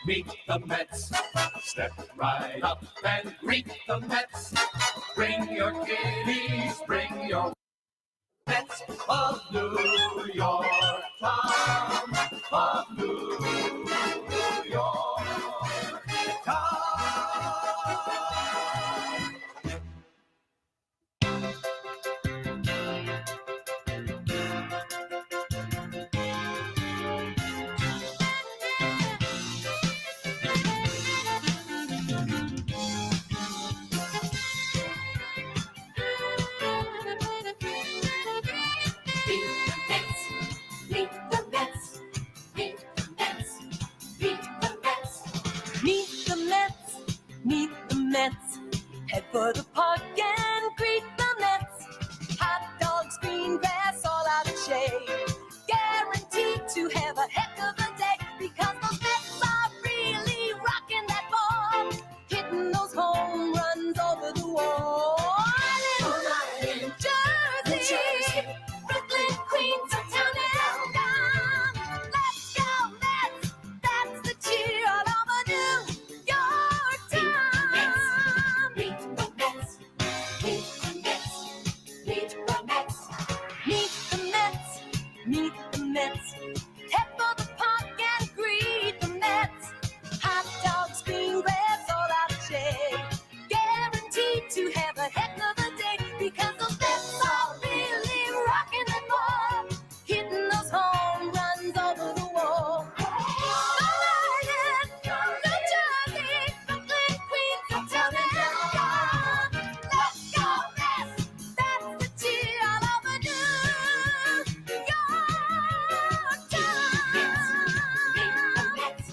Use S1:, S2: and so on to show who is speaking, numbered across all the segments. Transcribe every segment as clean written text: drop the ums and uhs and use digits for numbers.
S1: meet the Mets. Step right up and greet the Mets. Bring your kiddies, bring your Mets of New York, Tom, of New York, Tom.
S2: Head for the park and greet the Mets. Hot dogs, green grass, all out of shade. Guaranteed to have a heck of a day because those Mets are really rocking that ball, hitting those home runs over the wall. In Jersey, Brooklyn, Queens, uptown and down. Let's go Mets! That's the cheer all over New York town. Meet the Mets, meet the Mets, meet the Mets, meet the Mets, meet the Mets. Head for the park and greet the Mets. Hot dogs, green grass, all out of shade. Guaranteed to have a heck of a day because those Mets are really rocking the ball, hitting those home runs over the wall. New Jersey, Brooklyn, Queens, uptown and down. Let's go Mets! That's the cheer all over New York town. Meet the Mets,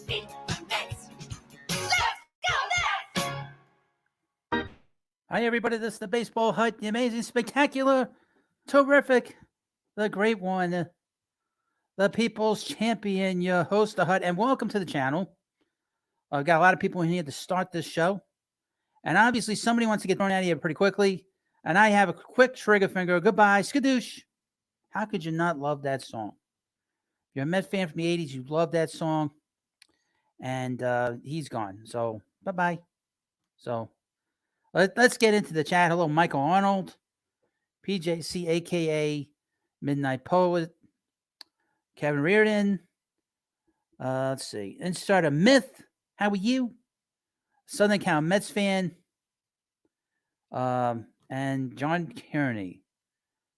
S2: meet the Mets. Let's go Mets!
S3: Hi, everybody. This is the Baseball Hut, the amazing, spectacular, terrific, the great one, the people's champion, your host, the Hut, and welcome to the channel. I've got a lot of people in here to start this show, and obviously somebody wants to get thrown out of here pretty quickly, and I have a quick trigger finger. Goodbye, skadoosh. How could you not love that song? If you're a Met fan from the 80s, you love that song, and he's gone, so bye-bye. So let's get into the chat. Hello, Michael Arnold, PJC, a.k.a. Midnight Poet, Kevin Reardon. Let's see. Instarter Myth. How are you? Southern Cal Mets fan. And John Kearney.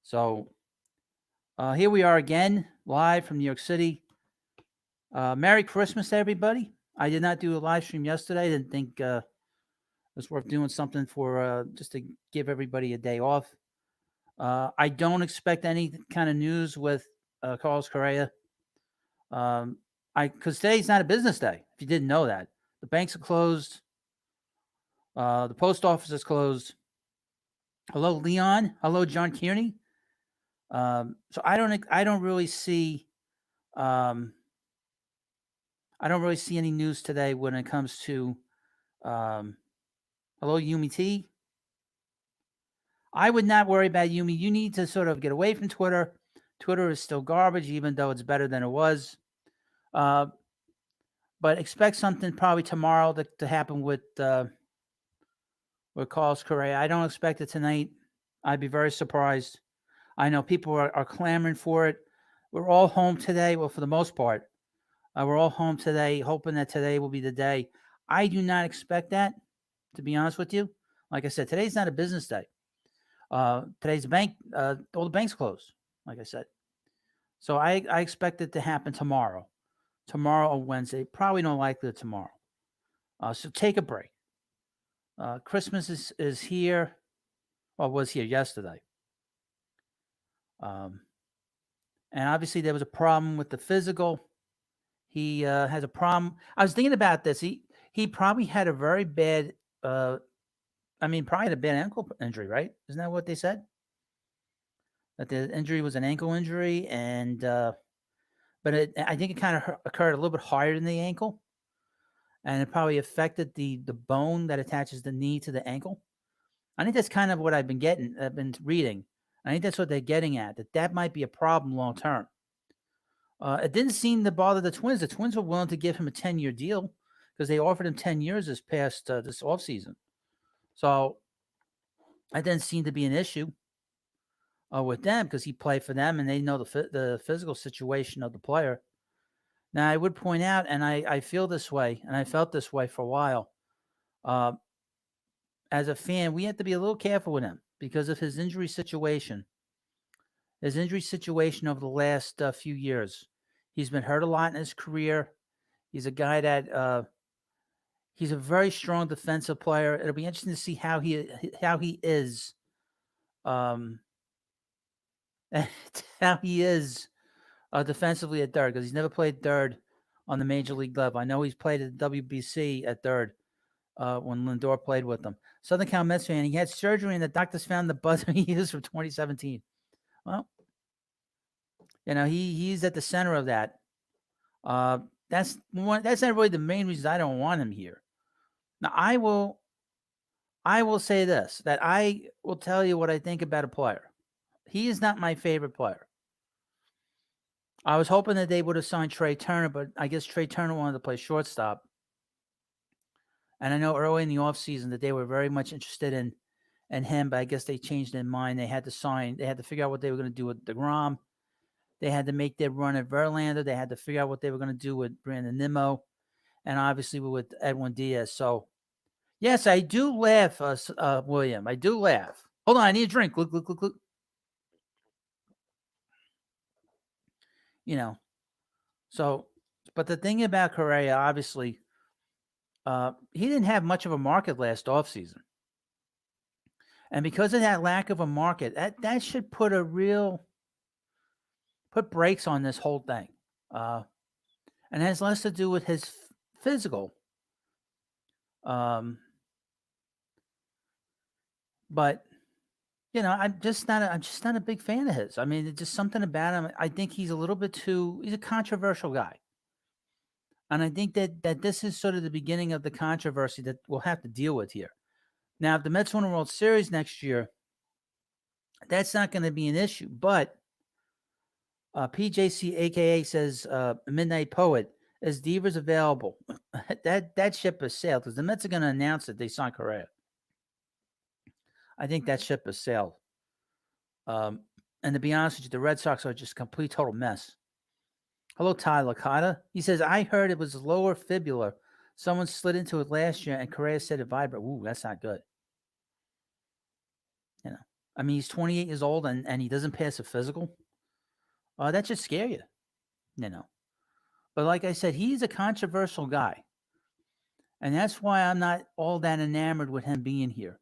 S3: So here we are again, live from New York City. Merry Christmas, everybody. I did not do a live stream yesterday. I didn't think it was worth doing something for just to give everybody a day off. I don't expect any kind of news with Carlos Correa. Because today's not a business day, if you didn't know that. The banks are closed. The post office is closed. Hello, Leon. Hello, John Kearney. So I don't really see any news today when it comes to hello, Yumi T. I would not worry about Yumi. You need to sort of get away from Twitter. Twitter is still garbage, even though it's better than it was. But expect something probably tomorrow to happen with Carlos Correa. I don't expect it tonight. I'd be very surprised. I know people are clamoring for it. We're all home today. Well, for the most part, we're all home today, hoping that today will be the day. I do not expect that, to be honest with you. Like I said, today's not a business day. Today's bank, all the banks closed, like I said. So I expect it to happen tomorrow or Wednesday. Probably not likely tomorrow. So take a break. Christmas is here. Well, was here yesterday. And obviously there was a problem with the physical. He has a problem. I was thinking about this. He probably had a very bad, probably had a bad ankle injury, right? Isn't that what they said? That the injury was an ankle injury, and but I think it kind of occurred a little bit higher than the ankle, and it probably affected the bone that attaches the knee to the ankle. I think that's kind of what I've been reading. I think that's what they're getting at, that might be a problem long term. It didn't seem to bother the Twins. The Twins were willing to give him a 10-year deal because they offered him 10 years this offseason. So that didn't seem to be an issue with them because he played for them and they know the physical situation of the player. Now, I would point out, and I feel this way, and I felt this way for a while. As a fan, we have to be a little careful with him because of his injury situation. His injury situation over the last few years. He's been hurt a lot in his career. He's a guy that he's a very strong defensive player. It'll be interesting to see how he is, how he is defensively at third because he's never played third on the major league level. I know he's played at the WBC at third when Lindor played with them. Southern Cal Mets fan. He had surgery and the doctors found the buzzer he used from 2017. Well, he's at the center of that. That's not really the main reason I don't want him here. Now, I will say this, that I will tell you what I think about a player. He is not my favorite player. I was hoping that they would have signed Trey Turner, but I guess Trey Turner wanted to play shortstop. And I know early in the offseason that they were very much interested in him, but I guess they changed their mind. They had to figure out what they were going to do with DeGrom. They had to make their run at Verlander. They had to figure out what they were going to do with Brandon Nimmo and obviously with Edwin Diaz. So, yes, I do laugh, William. I do laugh. Hold on, I need a drink. Look. So, but the thing about Correa, obviously, he didn't have much of a market last offseason. And because of that lack of a market, that should put brakes on this whole thing. And it has less to do with his physical. But I'm just not a big fan of his. I mean, it's just something about him. I think he's he's a controversial guy. And I think that this is sort of the beginning of the controversy that we'll have to deal with here. Now, if the Mets win a World Series next year, that's not going to be an issue. But PJC, a.k.a. says Midnight Poet, is Devers available? that ship has sailed because the Mets are going to announce that they signed Correa. I think that ship has sailed. And to be honest with you, the Red Sox are just a complete total mess. Hello, Ty Licata. He says, I heard it was lower fibula. Someone slid into it last year and Correa said it vibrated. Ooh, that's not good. I mean, he's 28 years old and he doesn't pass a physical. That should scare you. But like I said, he's a controversial guy. And that's why I'm not all that enamored with him being here.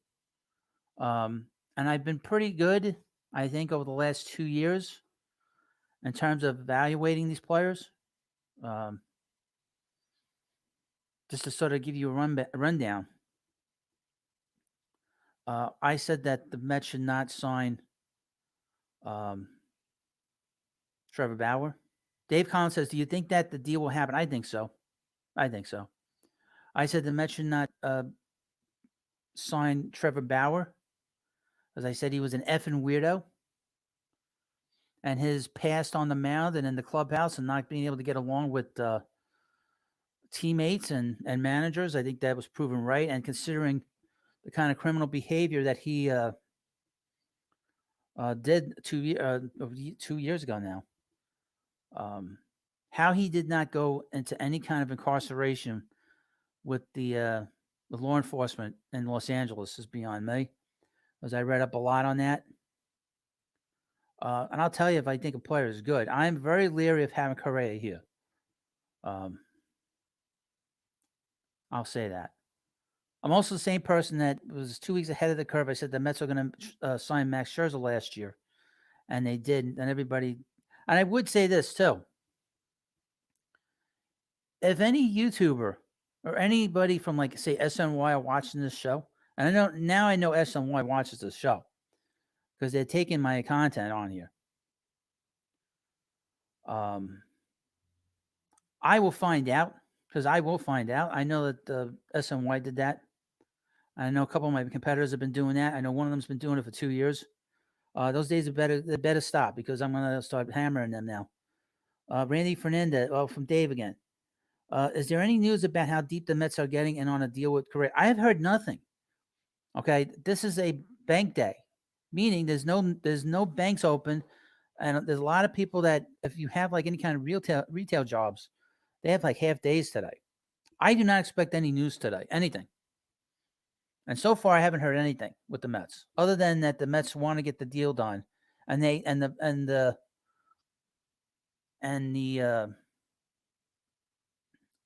S3: And I've been pretty good, I think, over the last 2 years in terms of evaluating these players. Just to sort of give you a rundown. I said that the Mets should not sign Trevor Bauer. Dave Collins says, do you think that the deal will happen? I think so. I said the Mets should not sign Trevor Bauer. As I said, he was an effing weirdo. And his past on the mound and in the clubhouse and not being able to get along with teammates and managers, I think that was proven right. And considering the kind of criminal behavior that he did 2 years ago now, how he did not go into any kind of incarceration with the law enforcement in Los Angeles is beyond me, as I read up a lot on that. And I'll tell you if I think a player is good. I'm very leery of having Correa here. I'll say that. I'm also the same person that was 2 weeks ahead of the curve. I said the Mets are going to sign Max Scherzer last year, and they didn't. And everybody, and I would say this too. If any YouTuber or anybody from, like, say, SNY are watching this show, and I know SNY watches this show because they're taking my content on here. I will find out because I will find out. I know that the SNY did that. I know a couple of my competitors have been doing that. I know one of them's been doing it for 2 years. Those days are better stop because I'm going to start hammering them now. Randy Fernandez, from Dave again. Is there any news about how deep the Mets are getting in on a deal with Correa? I have heard nothing. Okay, this is a bank day, meaning there's no banks open, and there's a lot of people that if you have like any kind of retail jobs, they have like half days today. I do not expect any news today, anything. And so far, I haven't heard anything with the Mets, other than that the Mets want to get the deal done, and they and the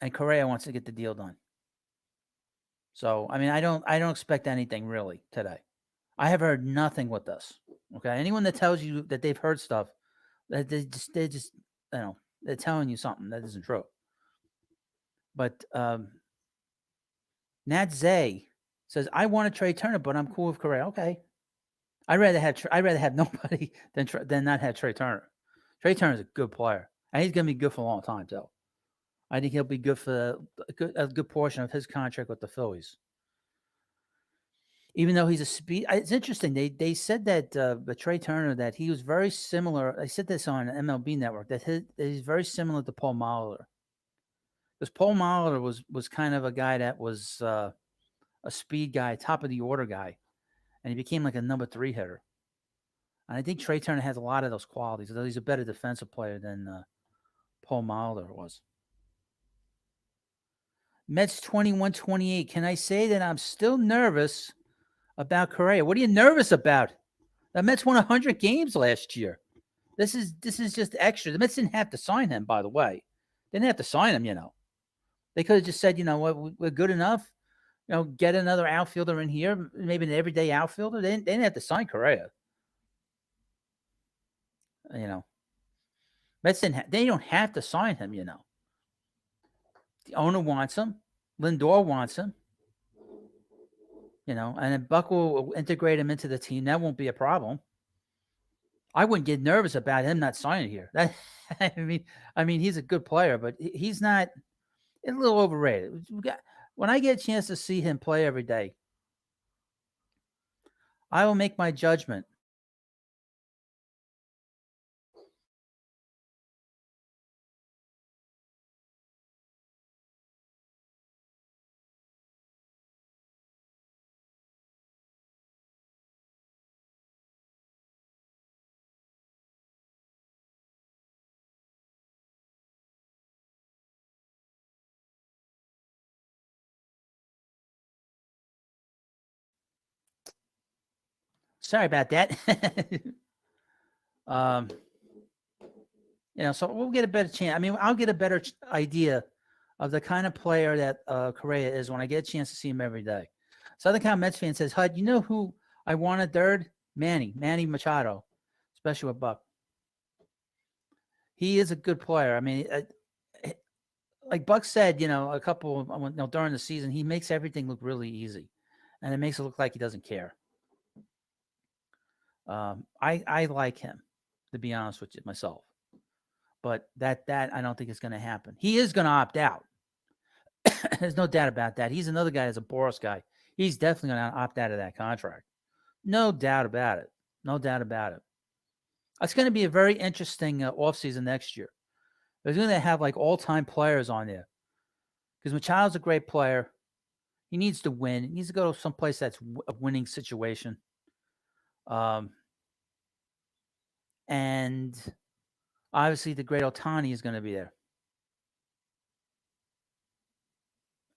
S3: and Correa wants to get the deal done. So I mean, I don't expect anything really today. I have heard nothing with this. Okay, anyone that tells you that they've heard stuff, that they just they're telling you something that isn't true. But Nat Zay says I want to trade Turner, but I'm cool with Correa. Okay, I'd rather have nobody than not have Trey Turner. Trey Turner is a good player, and he's gonna be good for a long time too. I think he'll be good for a good portion of his contract with the Phillies. Even though he's a speed, it's interesting. They said that with Trey Turner that he was very similar. I said this on MLB Network that he's very similar to Paul Molitor, because Paul Molitor was kind of a guy that was a speed guy, top of the order guy, and he became like a number three hitter. And I think Trey Turner has a lot of those qualities, although he's a better defensive player than Paul Molitor was. Mets 21-28. Can I say that I'm still nervous about Correa? What are you nervous about? The Mets won 100 games last year. This is just extra. The Mets didn't have to sign him, by the way. They didn't have to sign him. They could have just said, you know what, we're good enough. Get another outfielder in here, maybe an everyday outfielder. They didn't have to sign Correa. Mets they don't have to sign him. The owner wants him. Lindor wants him. And then Buck will integrate him into the team. That won't be a problem. I wouldn't get nervous about him not signing here. That I mean, he's a good player, but he's not. It's a little overrated. When I get a chance to see him play every day, I will make my judgment. Sorry about that. um, so we'll get a better chance. I mean, I'll get a better idea of the kind of player that Correa is when I get a chance to see him every day. Southern Cal Mets fan says, Hud, you know who I wanted third? Manny Machado, especially with Buck. He is a good player. I mean, like Buck said, a couple during the season, he makes everything look really easy, and it makes it look like he doesn't care. I like him, to be honest with you myself, but that I don't think is going to happen. He is going to opt out. There's no doubt about that. He's another guy that's a Boris guy. He's definitely going to opt out of that contract. No doubt about it. No doubt about it. It's going to be a very interesting offseason next year. They're going to have like all-time players on there because Machado's a great player. He needs to win. He needs to go to someplace that's a winning situation. And obviously the great Ohtani is going to be there.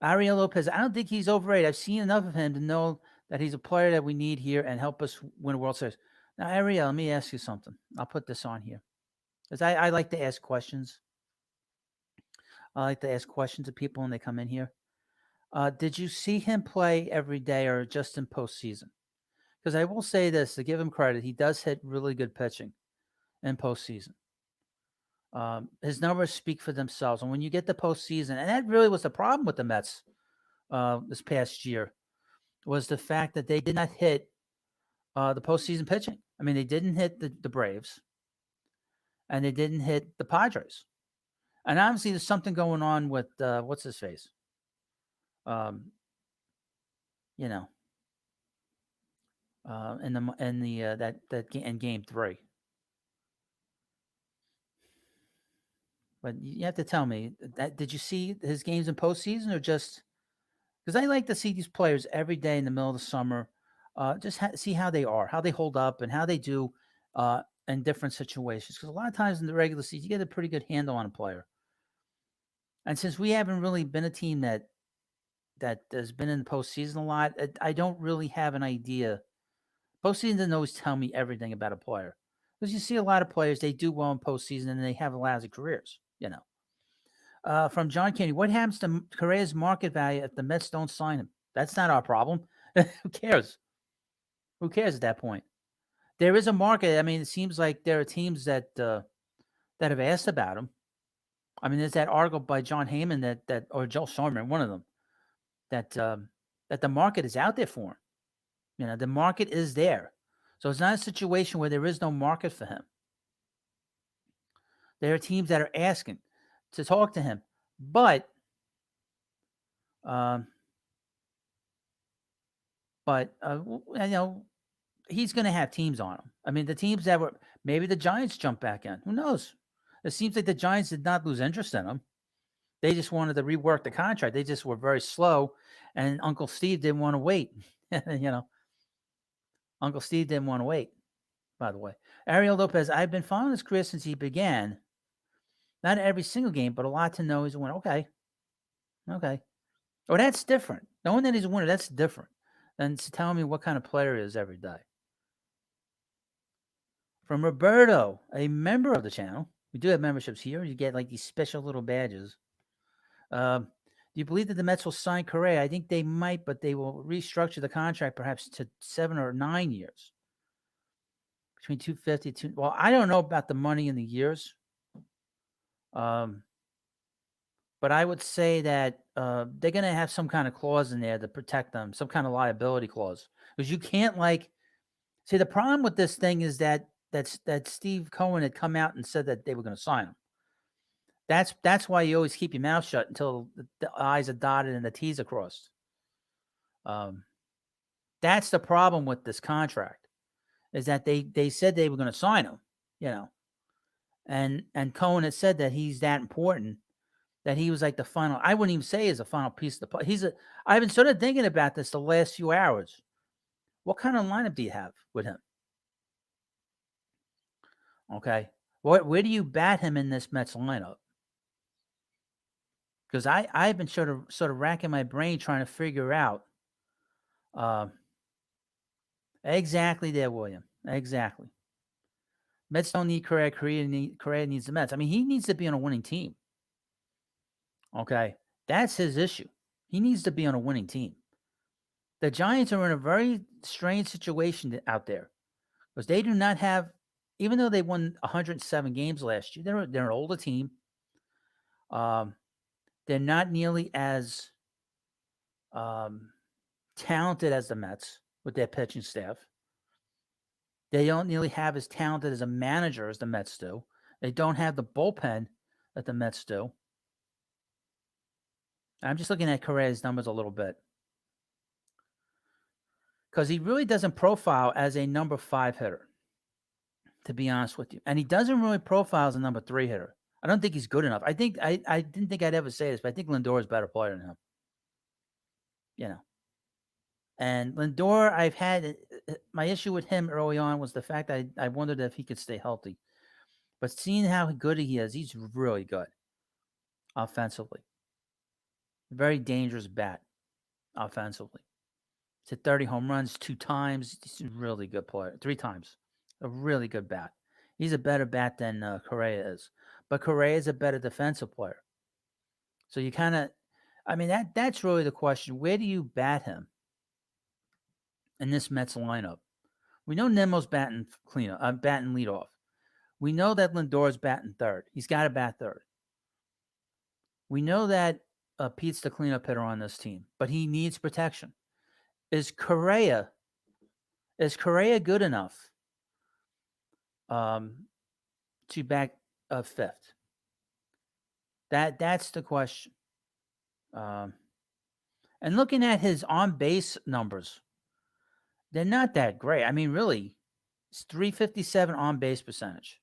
S3: Ariel Lopez, I don't think he's overrated. I've seen enough of him to know that he's a player that we need here and help us win a World Series. Now, Ariel, let me ask you something. I'll put this on here because I like to ask questions. I like to ask questions of people when they come in here. Did you see him play every day or just in postseason? Because I will say this, to give him credit, he does hit really good pitching in postseason. His numbers speak for themselves. And when you get the postseason, and that really was the problem with the Mets this past year, was the fact that they did not hit the postseason pitching. I mean, they didn't hit the Braves, and they didn't hit the Padres. And obviously, there's something going on with what's his face. In game 3. But you have to tell me that did you see his games in postseason or just because I like to see these players every day in the middle of the summer, just see how they are, how they hold up, and how they do in different situations. Because a lot of times in the regular season, you get a pretty good handle on a player. And since we haven't really been a team that has been in the postseason a lot, I don't really have an idea. Postseason doesn't always tell me everything about a player because you see a lot of players they do well in postseason and they have lousy careers. From John Kennedy, what happens to Correa's market value if the Mets don't sign him? That's not our problem. Who cares? Who cares at that point? There is a market. I mean, it seems like there are teams that have asked about him. I mean, there's that article by John Heyman that or Joel Sharman, one of them, that the market is out there for him. The market is there. So it's not a situation where there is no market for him. There are teams that are asking to talk to him, but um, he's going to have teams on him. I mean, the teams that were maybe the Giants jump back in. Who knows? It seems like the Giants did not lose interest in him. They just wanted to rework the contract. They just were very slow, and Uncle Steve didn't want to wait. Uncle Steve didn't want to wait. By the way, Ariel Lopez, I've been following his career since he began. Not every single game, but a lot to know he's a winner. Okay. Oh, that's different. Knowing that he's a winner, that's different than telling me what kind of player he is every day. From Roberto, a member of the channel. We do have memberships here. You get like these special little badges. Do you believe that the Mets will sign Correa? I think they might, but they will restructure the contract perhaps to 7 or 9 years. Between 250 to well, I don't know about the money in the years. But I would say that they're going to have some kind of clause in there to protect them, some kind of liability clause, because you can't see the problem with this thing is that Steve Cohen had come out and said that they were going to sign him. That's why you always keep your mouth shut until the I's are dotted and the T's are crossed. That's the problem with this contract, is that they said they were going to sign him, and Cohen had said that he's that important that he was like the final. I wouldn't even say he's a final piece of the. I've been sort of thinking about this the last few hours. What kind of lineup do you have with him? Okay, where do you bat him in this Mets lineup? Because I've been sort of racking my brain trying to figure out exactly there, William. Exactly. Mets don't need Correa. Correa needs the Mets. I mean, he needs to be on a winning team. Okay, that's his issue. He needs to be on a winning team. The Giants are in a very strange situation out there because they do not have, even though they won 107 games last year, they're an older team. They're not nearly as talented as the Mets with their pitching staff. They don't nearly have as talented as a manager as the Mets do. They don't have the bullpen that the Mets do. I'm just looking at Correa's numbers a little bit because he really doesn't profile as a number 5 hitter, to be honest with you. And he doesn't really profile as a number 3 hitter. I don't think he's good enough. I didn't think I'd ever say this, but I think Lindor is a better player than him. And Lindor, I've had my issue with him early on was the fact that I wondered if he could stay healthy. But seeing how good he is, he's really good offensively. Very dangerous bat offensively. He's hit 30 home runs 2 times. He's a really good player. 3 times. A really good bat. He's a better bat than Correa is. But Correa is a better defensive player. So you kind of, I mean, that's really the question. Where do you bat him in this Mets lineup? We know Nemo's batting leadoff. We know that Lindor's batting third. He's got to bat third. We know that Pete's the cleanup hitter on this team, but he needs protection. Is Correa good enough to back fifth? That's the question. And looking at his on-base numbers, they're not that great. I mean, really, it's 357 on-base percentage.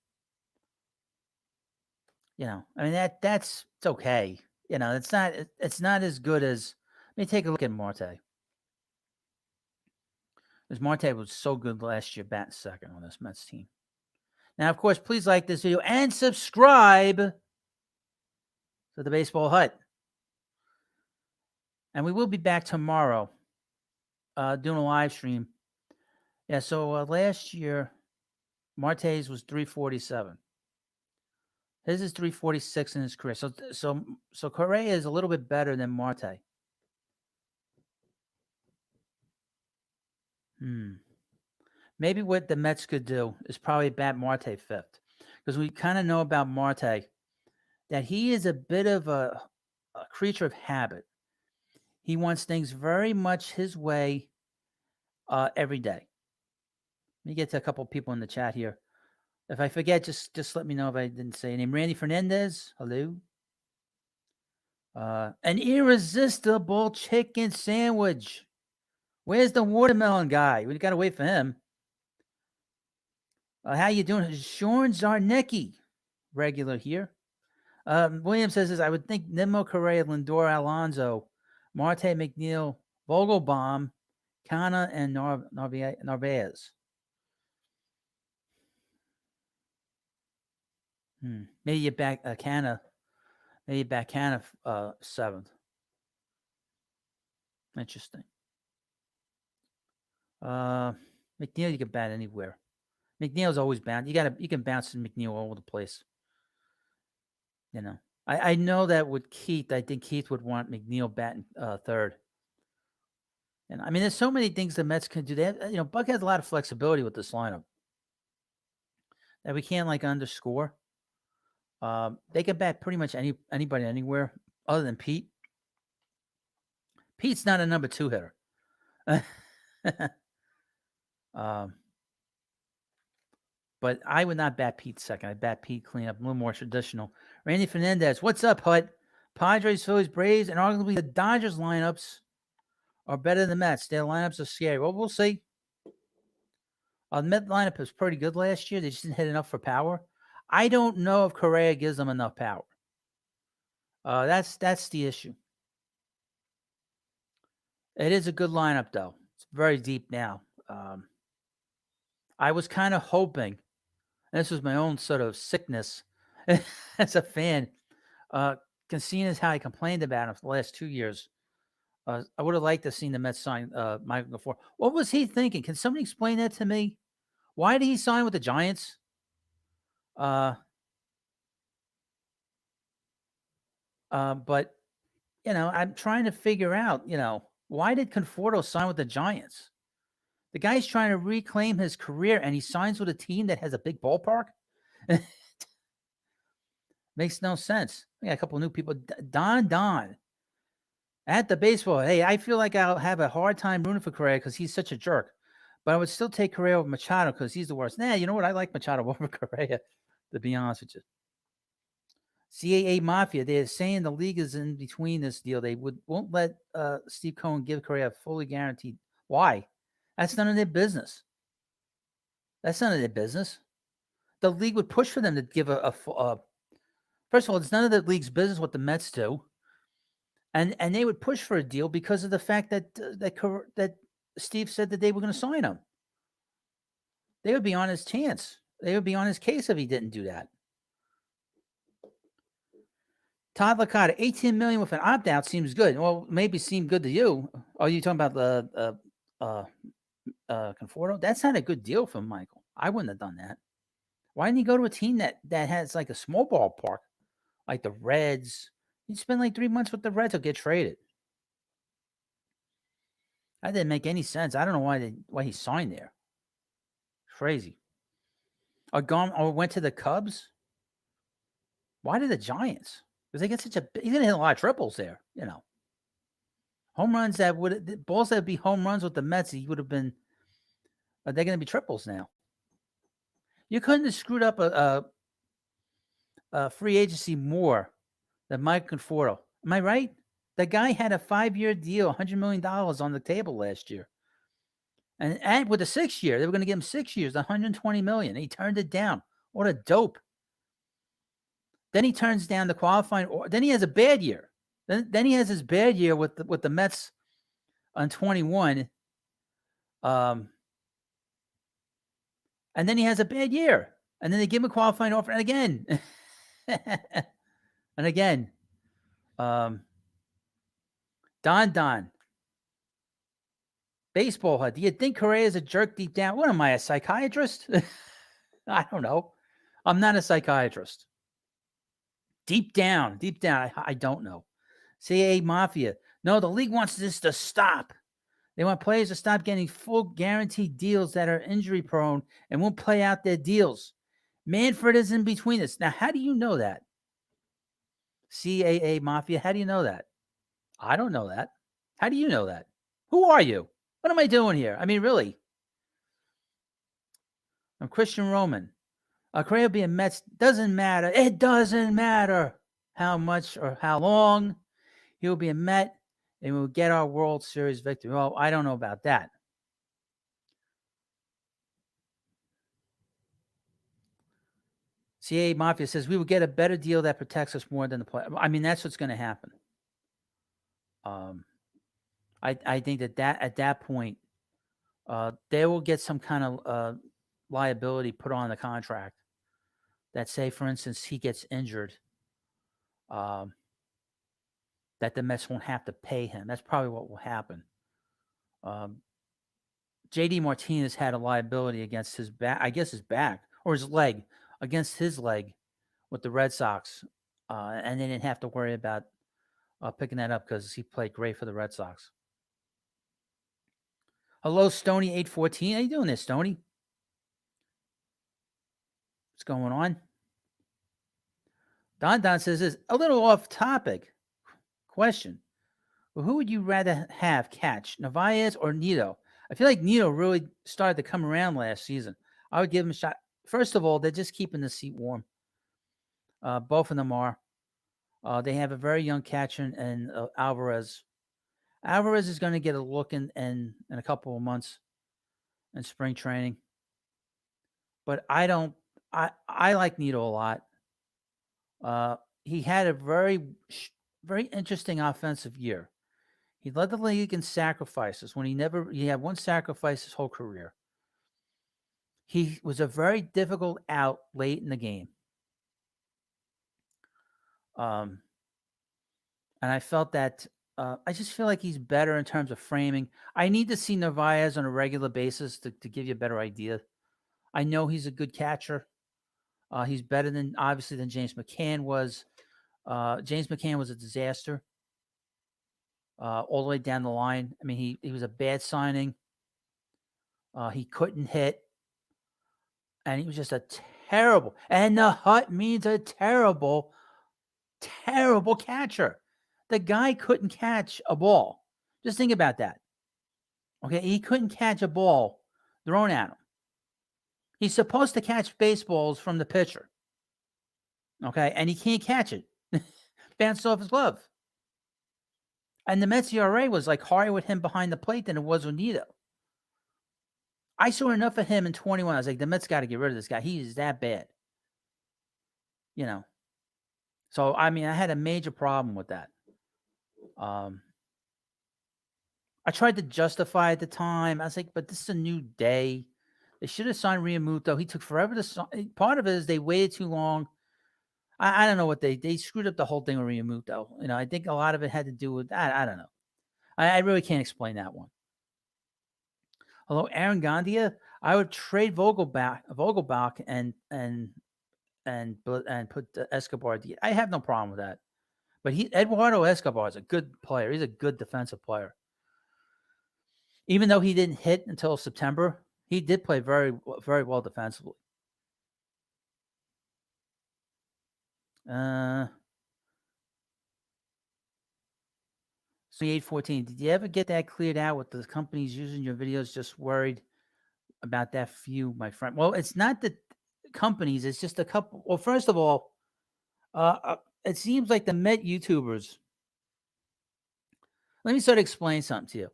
S3: I mean that's it's okay. It's not as good as. Let me take a look at Marte. Because Marte was so good last year, batting second on this Mets team. Now, of course, please like this video and subscribe to the Baseball Hut. And we will be back tomorrow doing a live stream. Yeah, so last year, Marte's was 347. His is 346 in his career. So Correa is a little bit better than Marte. Maybe what the Mets could do is probably bat Marte fifth. Because we kind of know about Marte that he is a bit of a creature of habit. He wants things very much his way every day. Let me get to a couple people in the chat here. If I forget, just let me know if I didn't say your name. Randy Fernandez, hello. An irresistible chicken sandwich. Where's the watermelon guy? We got to wait for him. How you doing? Sean Zarnicki, regular here. William says this, I would think Nimmo, Correa, Lindor, Alonso, Marte, McNeil, Vogelbaum, Kana, and Narvaez. Maybe you back Kana. Maybe back Kana seventh. Interesting. McNeil, you can bat anywhere. McNeil's always bound. You can bounce McNeil all over the place. I know that with Keith, I think Keith would want McNeil batting third. And I mean, there's so many things the Mets can do. They have, Buck has a lot of flexibility with this lineup that we can't underscore. They can bat pretty much anybody anywhere other than Pete. Pete's not a number 2 hitter. But I would not bat Pete second. I'd bat Pete cleanup, a little more traditional. Randy Fernandez, what's up, Hut? Padres, Phillies, Braves, and arguably the Dodgers lineups are better than the Mets. Their lineups are scary. Well, we'll see. The Met lineup was pretty good last year. They just didn't hit enough for power. I don't know if Correa gives them enough power. That's the issue. It is a good lineup, though. It's very deep now. I was kind of hoping, and this was my own sort of sickness as a fan, seeing as how I complained about him for the last 2 years. I would have liked to have seen the Mets sign Michael Conforto. What was he thinking? Can somebody explain that to me? Why did he sign with the Giants? But I'm trying to figure out, why did Conforto sign with the Giants? The guy's trying to reclaim his career, and he signs with a team that has a big ballpark. Makes no sense. We got a couple of new people. Don. At the baseball, hey, I feel like I'll have a hard time rooting for Correa because he's such a jerk. But I would still take Correa over Machado because he's the worst. Nah, you know what? I like Machado over Correa, to be honest with you. CAA Mafia, they're saying the league is in between this deal. They won't let Steve Cohen give Correa fully guaranteed. Why? That's none of their business. That's none of their business. The league would push for them to give a first of all, it's none of the league's business what the Mets do. And they would push for a deal because of the fact that Steve said that they were going to sign him. They would be on his chance. They would be on his case if he didn't do that. Todd Licata, $18 million with an opt-out seems good. Well, maybe seemed good to you. Are you talking about the Conforto? That's not a good deal for Michael. I wouldn't have done that. Why didn't he go to a team that has like a small ballpark, like the Reds? He'd spend like 3 months with the Reds or get traded. That didn't make any sense. I don't know why he signed there. Crazy. Or went to the Cubs. Why did the Giants? Because they get he's gonna hit a lot of triples there. Home runs balls that would be home runs with the Mets. He would have been. They're gonna be triples now. You couldn't have screwed up a free agency more than Mike Conforto. Am I right? The guy had a 5-year deal, $100 million on the table last year. And with a 6 year, they were going to give him 6 years, $120 million. He turned it down. What a dope. Then he turns down the qualifying. Then he has a bad year. Then he has his bad year with the Mets on 21. And then he has a bad year. And then they give him a qualifying offer. And again. and again. Don. Baseball HUD. Do you think Correa is a jerk deep down? What am I, a psychiatrist? I don't know. I'm not a psychiatrist. Deep down, I don't know. CAA Mafia. No, the league wants this to stop. They want players to stop getting full guaranteed deals that are injury prone and won't play out their deals. Manfred is in between this. Now, how do you know that? CAA Mafia, how do you know that? I don't know that. How do you know that? Who are you? What am I doing here? I mean, really? I'm Christian Roman. Correa being Mets doesn't matter. It doesn't matter how much or how long. He'll be a Met and we'll get our World Series victory. Well, I don't know about that. CA Mafia says we will get a better deal that protects us more than the play. I mean, that's what's going to happen. I think that at that point, they will get some kind of liability put on the contract that, say, for instance, he gets injured, that the Mets won't have to pay him. That's probably what will happen. JD Martinez had a liability against his back, I guess his back or his leg, against his leg with the Red Sox. And they didn't have to worry about picking that up because he played great for the Red Sox. Hello, Stony814. How you doing there, Stony? What's going on? Don says this, a little off topic question. Well, who would you rather have catch, Narvaez or Nito? I feel like Nito really started to come around last season. I would give him a shot. First of all, they're just keeping the seat warm. Both of them are. They have a very young catcher in Alvarez. Alvarez is going to get a look in a couple of months in spring training. But I like Nito a lot. He had a very, very interesting offensive year. He led the league in sacrifices when he had one sacrifice his whole career. He was a very difficult out late in the game. And I felt that I just feel like he's better in terms of framing. I need to see Narvaez on a regular basis to give you a better idea. I know he's a good catcher. He's better than James McCann was. James McCann was a disaster all the way down the line. I mean, he was a bad signing. He couldn't hit. And he was just a terrible, and the hut means a terrible, terrible catcher. The guy couldn't catch a ball. Just think about that. Okay, he couldn't catch a ball thrown at him. He's supposed to catch baseballs from the pitcher. Okay, and he can't catch it. Bounced off his glove. And the Mets ERA was like higher with him behind the plate than it was with Nito. I saw enough of him in 21. I was like, the Mets got to get rid of this guy. He is that bad. You know. So, I mean, I had a major problem with that. I tried to justify at the time. I was like, but this is a new day. They should have signed Realmuto. He took forever to sign. Part of it is they waited too long. I don't know what they screwed up the whole thing with Realmuto. You know, I think a lot of it had to do with that. I don't know. I really can't explain that one. Hello, Aaron Gandia. I would trade Vogelbach and put Escobar. I have no problem with that. But Eduardo Escobar is a good player. He's a good defensive player. Even though he didn't hit until September, he did play very, very well defensively. 814. Did you ever get that cleared out with the companies using your videos? Just worried about that few, my friend. Well, it's not the companies. It's just a couple. Well, first of all, it seems like the Met YouTubers. Let me sort of explain something to you.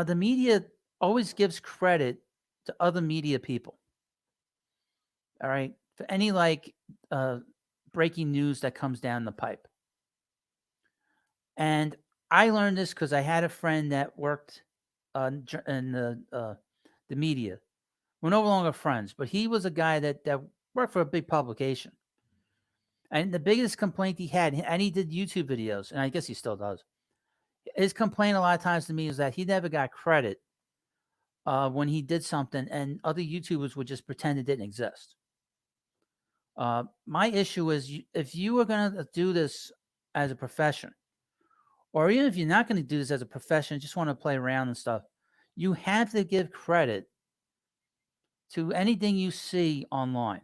S3: The media always gives credit to other media people. All right. For any breaking news that comes down the pipe. And I learned this because I had a friend that worked in the media. We're no longer friends, but he was a guy that worked for a big publication. And the biggest complaint he had, and he did YouTube videos, and I guess he still does. His complaint a lot of times to me is that he never got credit when he did something, and other YouTubers would just pretend it didn't exist. My issue is if you are going to do this as a profession, or even if you're not going to do this as a profession, just want to play around and stuff, you have to give credit to anything you see online.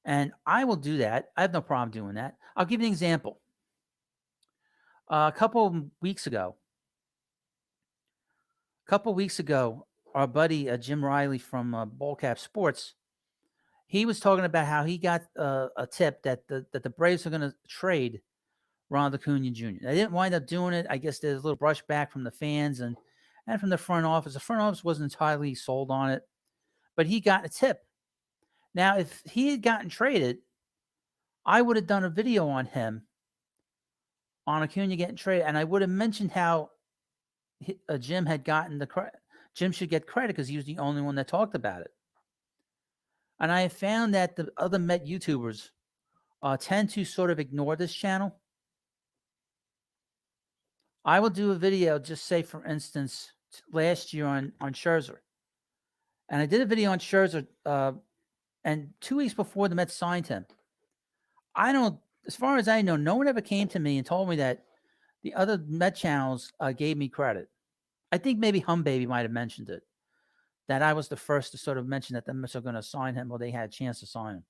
S3: And I will do that. I have no problem doing that. I'll give you an example. A couple of weeks ago, our buddy Jim Riley from Ballcap Sports, he was talking about how he got a tip that the Braves are going to trade Ronald Acuna Jr. They didn't wind up doing it. I guess there's a little brushback from the fans and from the front office. The front office wasn't entirely sold on it, but he got a tip. Now, if he had gotten traded, I would have done a video on him, on Acuna getting traded, and I would have mentioned how Jim had gotten the credit. Jim should get credit because he was the only one that talked about it. And I have found that the other Met YouTubers tend to sort of ignore this channel. I will do a video, just say, for instance, last year on Scherzer. And I did a video on Scherzer, and 2 weeks before the Mets signed him. As far as I know, no one ever came to me and told me that the other Met channels gave me credit. I think maybe Hum Baby might have mentioned it, that I was the first to sort of mention that the Mets are going to sign him, or they had a chance to sign him.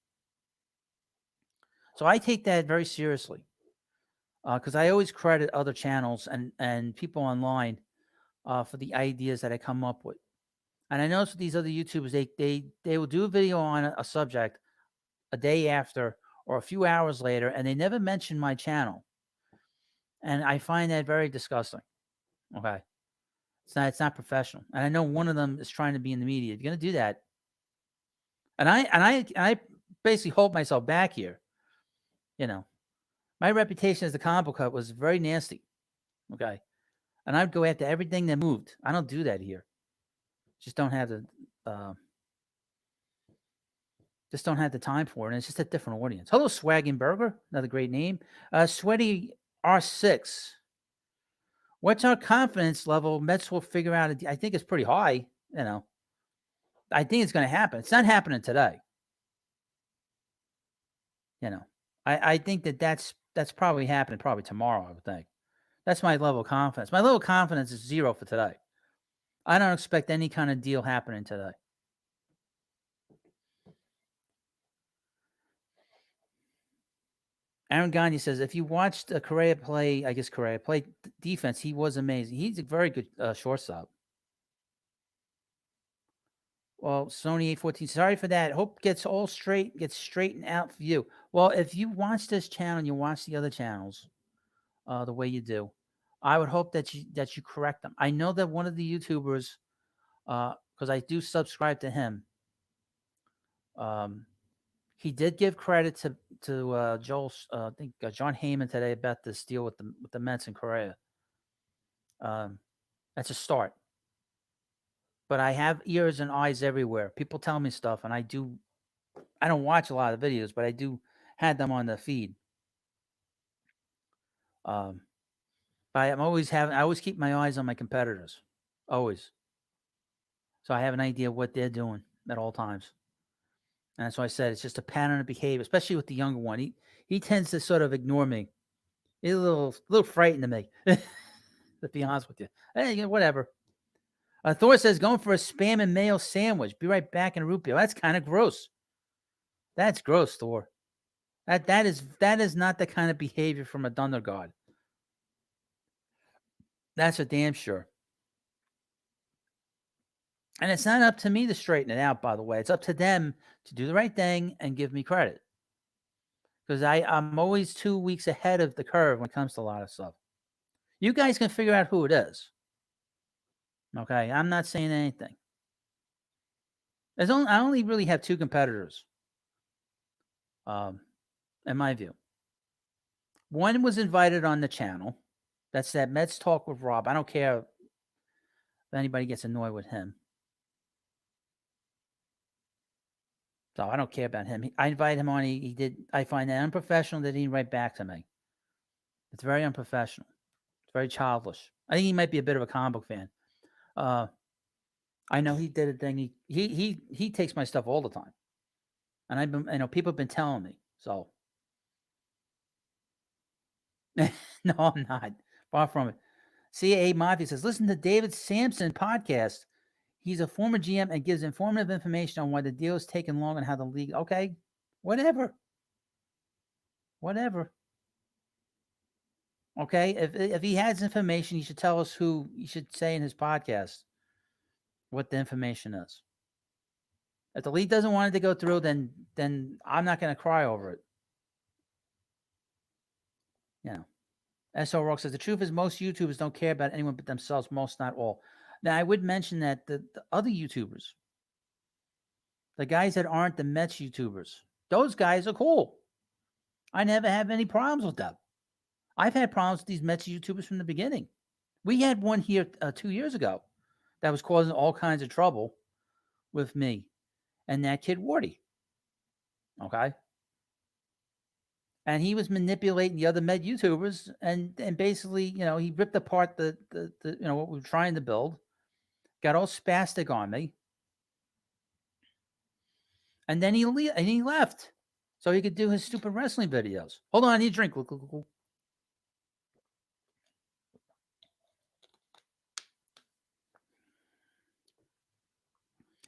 S3: So I take that very seriously because I always credit other channels and people online for the ideas that I come up with. And I notice with these other YouTubers, they will do a video on a subject a day after or a few hours later, and they never mention my channel. And I find that very disgusting. Okay. It's not professional. And I know one of them is trying to be in the media. If you're going to do that, and I basically hold myself back here. You know, my reputation as the comic book cut was very nasty. Okay. And I'd go after everything that moved. I don't do that here. Just don't have the time for it. And it's just a different audience. Hello, Swaggin Burger, another great name. Sweaty R6. What's our confidence level? Mets will figure out. I think it's pretty high. I think it's going to happen. It's not happening today. I think that's probably happening probably tomorrow, I would think. That's my level of confidence. My level of confidence is 0 for today. I don't expect any kind of deal happening today. Aaron Gagne says, if you watched Correa play, defense, he was amazing. He's a very good shortstop. Well, Sony 814, sorry for that. Hope gets straightened out for you. Well, if you watch this channel and you watch the other channels the way you do, I would hope that you correct them. I know that one of the YouTubers, because I do subscribe to him, he did give credit to Joel, I think John Heyman today about this deal with the Mets and Correa. That's a start. But I have ears and eyes everywhere. People tell me stuff, and I don't watch a lot of videos, but I do have them on the feed. But I always keep my eyes on my competitors, always. So I have an idea of what they're doing at all times. And that's why I said it's just a pattern of behavior, especially with the younger one. He tends to sort of ignore me. He's a little frightened of me, to be honest with you. Hey, whatever. Thor says, going for a spam and mayo sandwich. Be right back in a root beer. That's kind of gross. That's gross, Thor. That is not the kind of behavior from a Thunder God. That's for damn sure. And it's not up to me to straighten it out, by the way. It's up to them to do the right thing and give me credit. Because I'm always 2 weeks ahead of the curve when it comes to a lot of stuff. You guys can figure out who it is. Okay, I'm not saying anything. I only really have 2 competitors. in my view. One was invited on the channel. That's that Mets Talk with Rob. I don't care if anybody gets annoyed with him. So I don't care about him. I invited him on. He did. I find that unprofessional that he didn't write back to me. It's very unprofessional. It's very childish. I think he might be a bit of a comic book fan. I know he did a thing. He takes my stuff all the time, and I've been. People have been telling me. So no, I'm not. Far from it. CAA Mafia says, listen to David Sampson podcast. He's a former GM and gives informative information on why the deal is taking long and how the league. Okay, whatever. Okay, if he has information, he should tell us who. He should say in his podcast what the information is. If the league doesn't want it to go through, then I'm not going to cry over it. S.O. Rock says, the truth is most YouTubers don't care about anyone but themselves, most, not all. Now, I would mention that the other YouTubers, the guys that aren't the Mets YouTubers, those guys are cool. I never have any problems with them. I've had problems with these Mets YouTubers from the beginning. We had one here 2 years ago that was causing all kinds of trouble with me and that kid Wardy. Okay? And he was manipulating the other Med YouTubers, and basically, he ripped apart the what we were trying to build, got all spastic on me, and then he left so he could do his stupid wrestling videos. Hold on, I need a drink.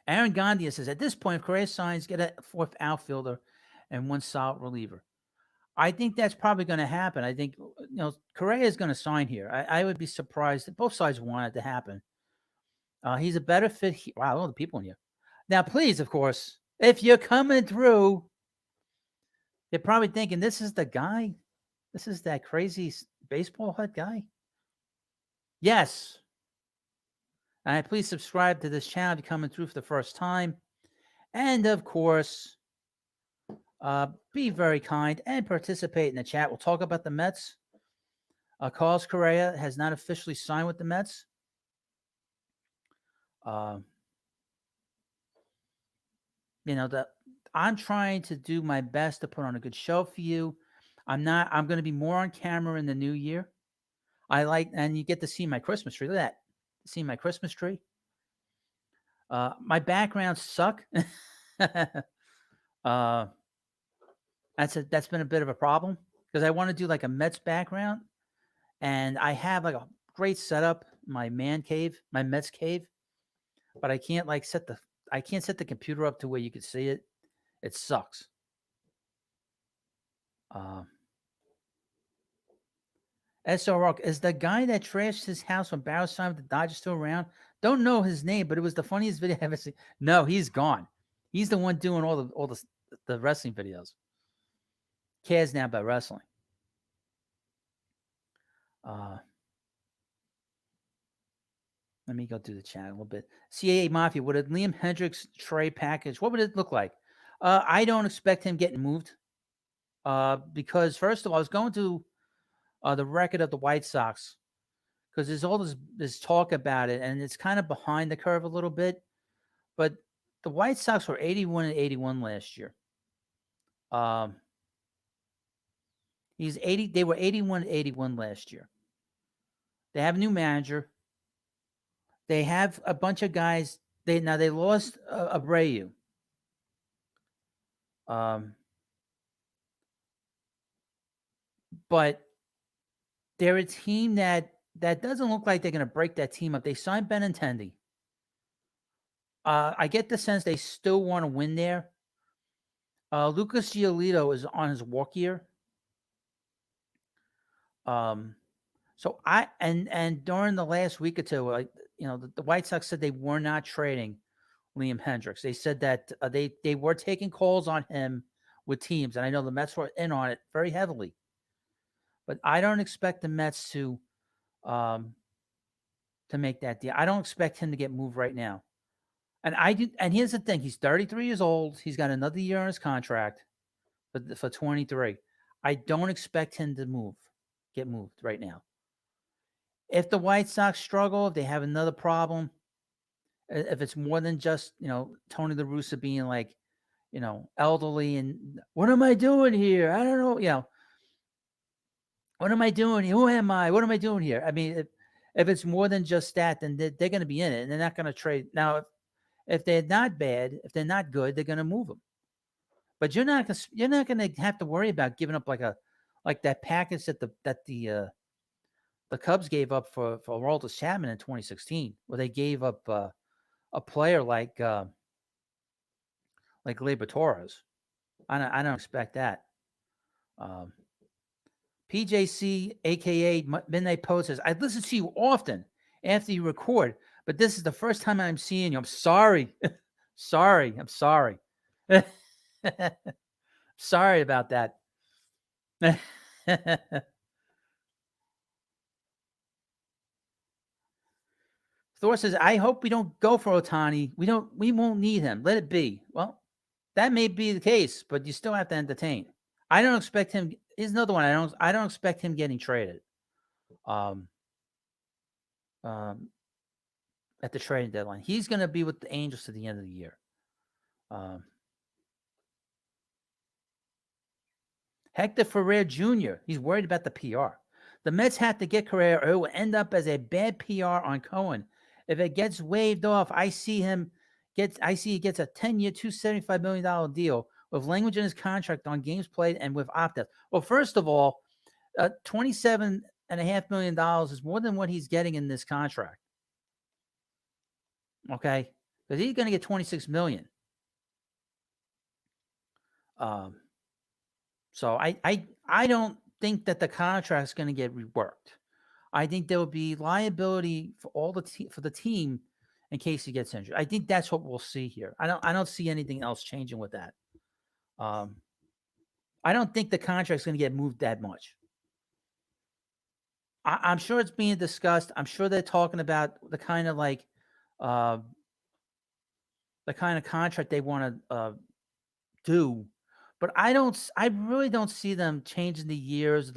S3: Aaron Gandia says, at this point, if Correa signs, get a fourth outfielder and one solid reliever. I think that's probably going to happen. I think, Correa is going to sign here. I would be surprised if both sides want it to happen. He's a better fit. Wow, all the people in here. Now, please, of course, if you're coming through, you're probably thinking, this is the guy. This is that crazy baseball hut guy. Yes. And please subscribe to this channel if you're coming through for the first time. And, of course, be very kind and participate in the chat. We'll talk about the Mets. Carlos Correa has not officially signed with the Mets. I'm trying to do my best to put on a good show for you. I'm going to be more on camera in the new year. And you get to see my Christmas tree. Look at that. See my Christmas tree. My backgrounds suck. That's been a bit of a problem because I want to do like a Mets background, and I have like a great setup, my man cave, my Mets cave, but I can't set the computer up to where you can see it. It sucks. S.O. Rock is the guy that trashed his house when Barrow signed with the Dodgers still around. Don't know his name, but it was the funniest video I've ever seen. No, he's gone. He's the one doing all the wrestling videos. Cares now about wrestling. Let me go through the chat a little bit. CAA Mafia, would a Liam Hendricks trade package, what would it look like? I don't expect him getting moved because, first of all, I was going to the record of the White Sox because there's all this talk about it, and it's kind of behind the curve a little bit. But the White Sox were 81-81 last year. They were 81-81 last year. They have a new manager. They have a bunch of guys. They lost Abreu. But they're a team that doesn't look like they're going to break that team up. They signed Benintendi. I get the sense they still want to win there. Lucas Giolito is on his walk year. So and during the last week or two, the White Sox said they were not trading Liam Hendricks. They said that they were taking calls on him with teams, and I know the Mets were in on it very heavily. But I don't expect the Mets to make that deal. I don't expect him to get moved right now. And here's the thing: he's 33 years old. He's got another year on his contract. for 23. I don't expect him to get moved right now. If the White Sox struggle, if they have another problem, if it's more than just, Tony La Russa being like, elderly and what am I doing here? I don't know, what am I doing? Who am I? What am I doing here? I mean, if it's more than just that, then they're going to be in it, and they're not going to trade. Now, if they're not bad, if they're not good, they're going to move them. But you're not going to have to worry about giving up like that package that the Cubs gave up for Aroldis Chapman in 2016, where they gave up a player like Gleyber Torres. I don't expect that. PJC, aka Midnight Post, says, I listen to you often after you record, but this is the first time I'm seeing you. I'm sorry. Sorry. I'm sorry. Sorry about that. Thor says, I hope we don't go for Ohtani. We won't need him. Let it be. Well, that may be the case, but you still have to entertain. I don't expect him. Here's another one. I don't expect him getting traded. At the trading deadline. He's going to be with the Angels to the end of the year. Hector Ferrer Jr., he's worried about the PR. The Mets have to get Correa or it will end up as a bad PR on Cohen. If it gets waived off, I see he gets a 10-year, $275 million deal with language in his contract on games played and with opt-outs. Well, first of all, $27.5 million is more than what he's getting in this contract. Okay, because he's going to get $26 million. So I don't think that the contract is going to get reworked. I think there will be liability for for the team in case he gets injured. I think that's what we'll see here. I don't see anything else changing with that. I don't think the contract is going to get moved that much. I'm sure it's being discussed. I'm sure they're talking about the kind of contract they want to do, but I really don't see them changing the years.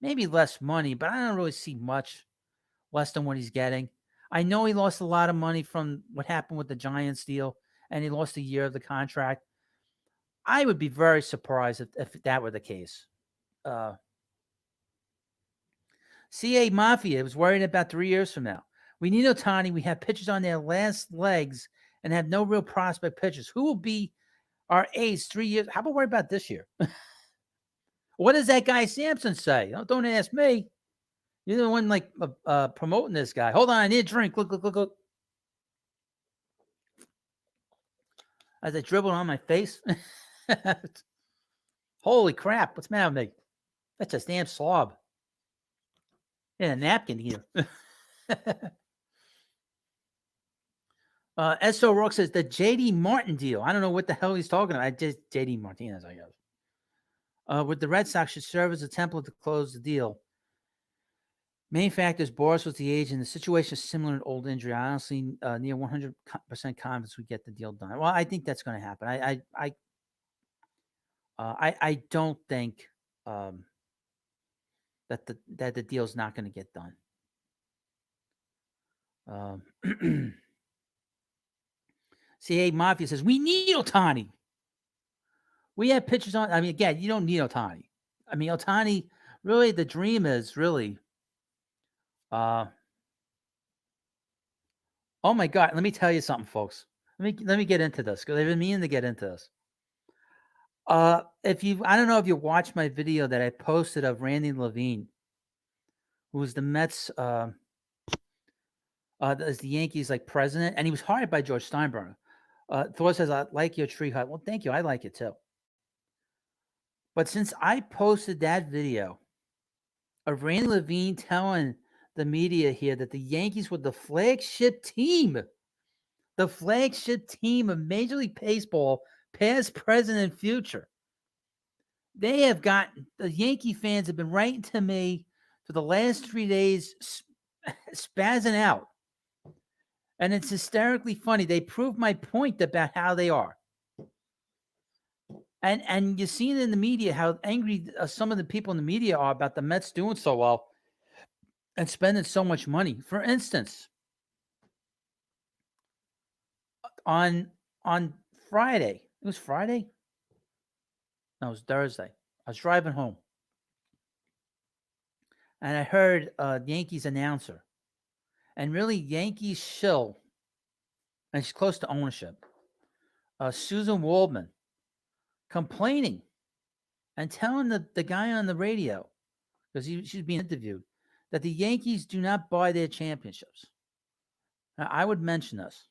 S3: Maybe less money, but I don't really see much less than what he's getting. I know he lost a lot of money from what happened with the Giants deal, and he lost a year of the contract. I would be very surprised if that were the case. CA Mafia was worried about 3 years from now. We need Ohtani. We have pitchers on their last legs and have no real prospect pitchers. Who will be our ace 3 years? How about worry about this year? What does that guy Sampson say? Don't ask me. You're the one promoting this guy. Hold on, I need a drink. Look. As I dribbled on my face. Holy crap. What's the matter with me? That's a damn slob. And a napkin here. S.O. Rock says the J.D. Martin deal. I don't know what the hell he's talking about. Just J.D. Martinez, I guess. With the Red Sox should serve as a template to close the deal. Main factors, Boris was the agent. The situation is similar to old injury. I honestly near 100% confidence we get the deal done. Well, I think that's going to happen. I don't think that the deal's not going to get done. CA Mafia says we need Ohtani. We have pitchers on. I mean, again, you don't need Ohtani. I mean, Ohtani, really, the dream is really. Oh my God! Let me tell you something, folks. Let me get into this because I've been meaning to get into this. I don't know if you watched my video that I posted of Randy Levine, who was the Mets, as the Yankees president, and he was hired by George Steinbrenner. Thor says, I like your tree hut. Well, thank you. I like it too. But since I posted that video of Randy Levine telling the media here that the Yankees were the flagship team of Major League Baseball, past, present, and future, the Yankee fans have been writing to me for the last 3 days, spazzing out. And it's hysterically funny. They prove my point about how they are. And you see it in the media how angry some of the people in the media are about the Mets doing so well and spending so much money. For instance, on on Friday, it was Friday? No, it was Thursday. I was driving home and I heard the Yankees announcer, and really Yankees shill, and she's close to ownership, Susan Waldman, complaining and telling the guy on the radio, because she's being interviewed, that the Yankees do not buy their championships. Now, I would mention this.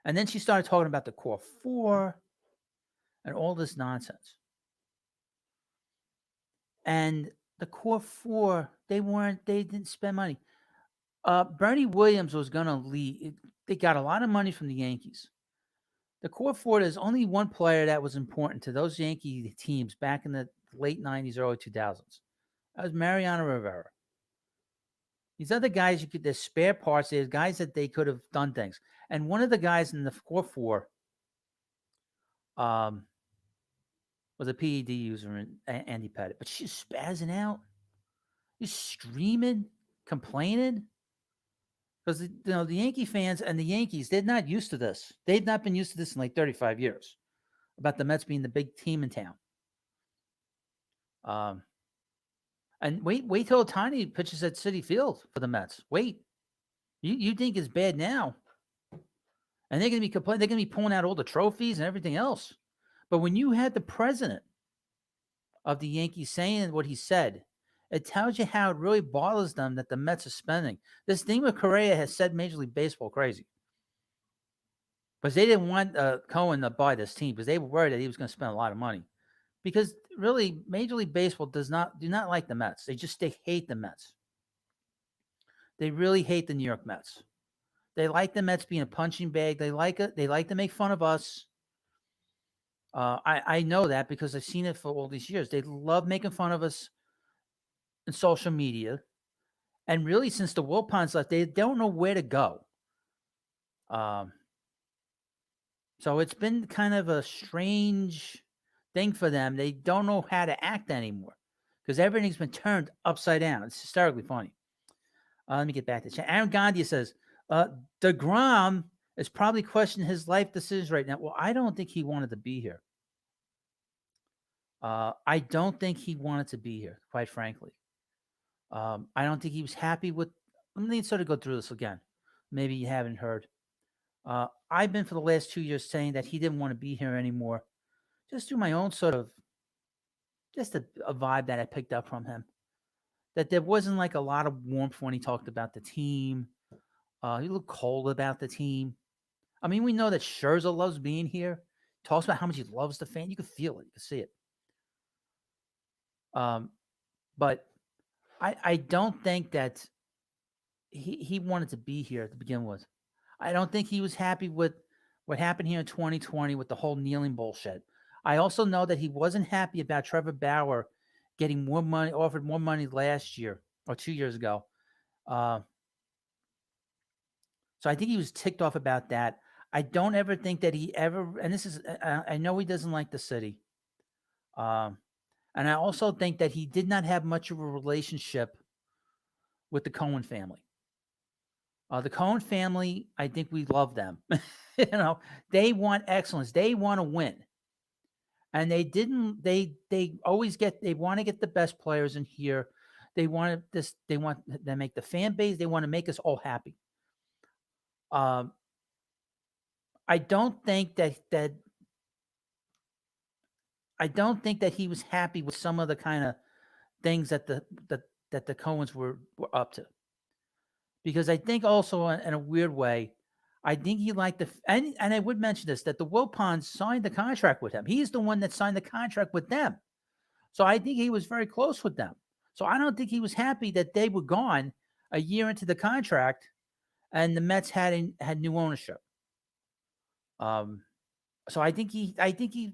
S3: And then she started talking about the core four and all this nonsense. And the core four, they didn't spend money. Bernie Williams was going to leave. They got a lot of money from the Yankees. The core four, there's only one player that was important to those Yankee teams back in the late 90s, early 2000s. That was Mariano Rivera. These other guys, there's spare parts. There's guys that they could have done things. And one of the guys in the core four was a PED user, Andy Pettit. But she's spazzing out. She's screaming, complaining. Because the Yankee fans and the Yankees, they're not used to this. They've not been used to this in like 35 years, about the Mets being the big team in town. And wait till Ohtani pitches at Citi Field for the Mets. Wait. You think it's bad now. And they're going to be complaining. They're going to be pulling out all the trophies and everything else. But when you had the president of the Yankees saying what he said, it tells you how it really bothers them that the Mets are spending. This thing with Correa has set Major League Baseball crazy. Because they didn't want Cohen to buy this team because they were worried that he was going to spend a lot of money. Because really, Major League Baseball do not like the Mets. They hate the Mets. They really hate the New York Mets. They like the Mets being a punching bag. They like it. They like to make fun of us. I know that because I've seen it for all these years. They love making fun of us in social media. And really, since the Wilpons left, they don't know where to go. So it's been kind of a strange thing for them. They don't know how to act anymore because everything's been turned upside down. It's hysterically funny. Let me get back to chat. Aaron Gandhi says, DeGrom is probably questioning his life decisions right now. Well, I don't think he wanted to be here. I don't think he wanted to be here, quite frankly. I don't think he was happy with. Let me sort of go through this again. Maybe you haven't heard. I've been for the last 2 years saying that he didn't want to be here anymore. Just through my own sort of, just a vibe that I picked up from him. That there wasn't like a lot of warmth when he talked about the team. He looked cold about the team. I mean, we know that Scherzer loves being here. He talks about how much he loves the fan. You can feel it. You can see it. But I don't think that he wanted to be here to begin with. I don't think he was happy with what happened here in 2020 with the whole kneeling bullshit. I also know that he wasn't happy about Trevor Bauer getting more money, offered more money last year or 2 years ago. So I think he was ticked off about that. I don't ever think that he ever, and this is, I know he doesn't like the city. And I also think that he did not have much of a relationship with the Cohen family. The Cohen family, I think we love them. They want excellence. They want to win. And they always they want to get the best players in here. They want to make the fan base. They want to make us all happy. I don't think that he was happy with some of the kind of things that the Cohens were up to. Because I think also in a weird way, I think he liked and I would mention this, that the Wilpons signed the contract with him. He's the one that signed the contract with them. So I think he was very close with them. So I don't think he was happy that they were gone a year into the contract and the Mets had new ownership. So I think he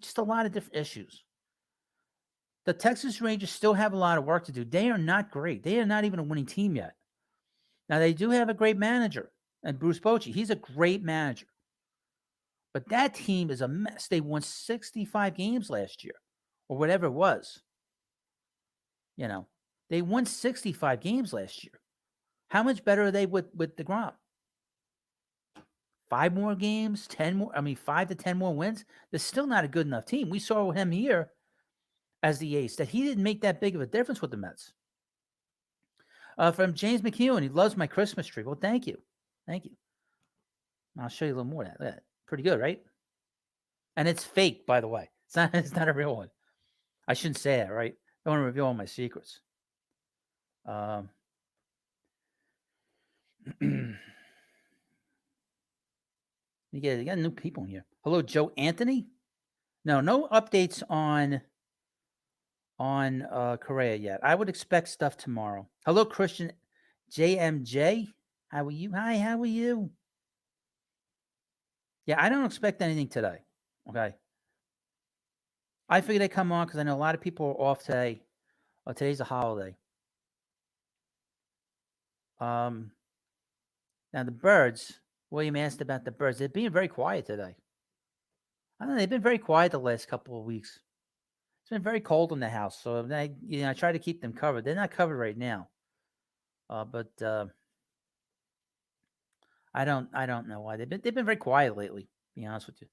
S3: just a lot of different issues. The Texas Rangers still have a lot of work to do. They are not great. They are not even a winning team yet. Now, they do have a great manager, and Bruce Bochy. He's a great manager. But that team is a mess. They won 65 games last year, or whatever it was. You know, they won 65 games last year. How much better are they with DeGrom? 5 more games, 10 more. I mean, 5 to 10 more wins. They're still not a good enough team. We saw him here as the ace that he didn't make that big of a difference with the Mets. From James McEwen, he loves my Christmas tree. Well, thank you. Thank you. I'll show you a little more of that. Look at that. Pretty good, right? And it's fake, by the way. It's not a real one. I shouldn't say that, right? I don't want to reveal all my secrets. You got new people in here. Hello, Joe Anthony. No updates on Correa yet. I would expect stuff tomorrow. Hello, Christian JMJ. How are you? Hi, how are you? Yeah, I don't expect anything today. Okay. I figured I'd come on because I know a lot of people are off today. Today's a holiday. Now the birds. William asked about the birds. They're being very quiet today. I don't know. They've been very quiet the last couple of weeks. It's been very cold in the house, so I try to keep them covered. They're not covered right now, but I don't know why they've been very quiet lately. To be honest with you.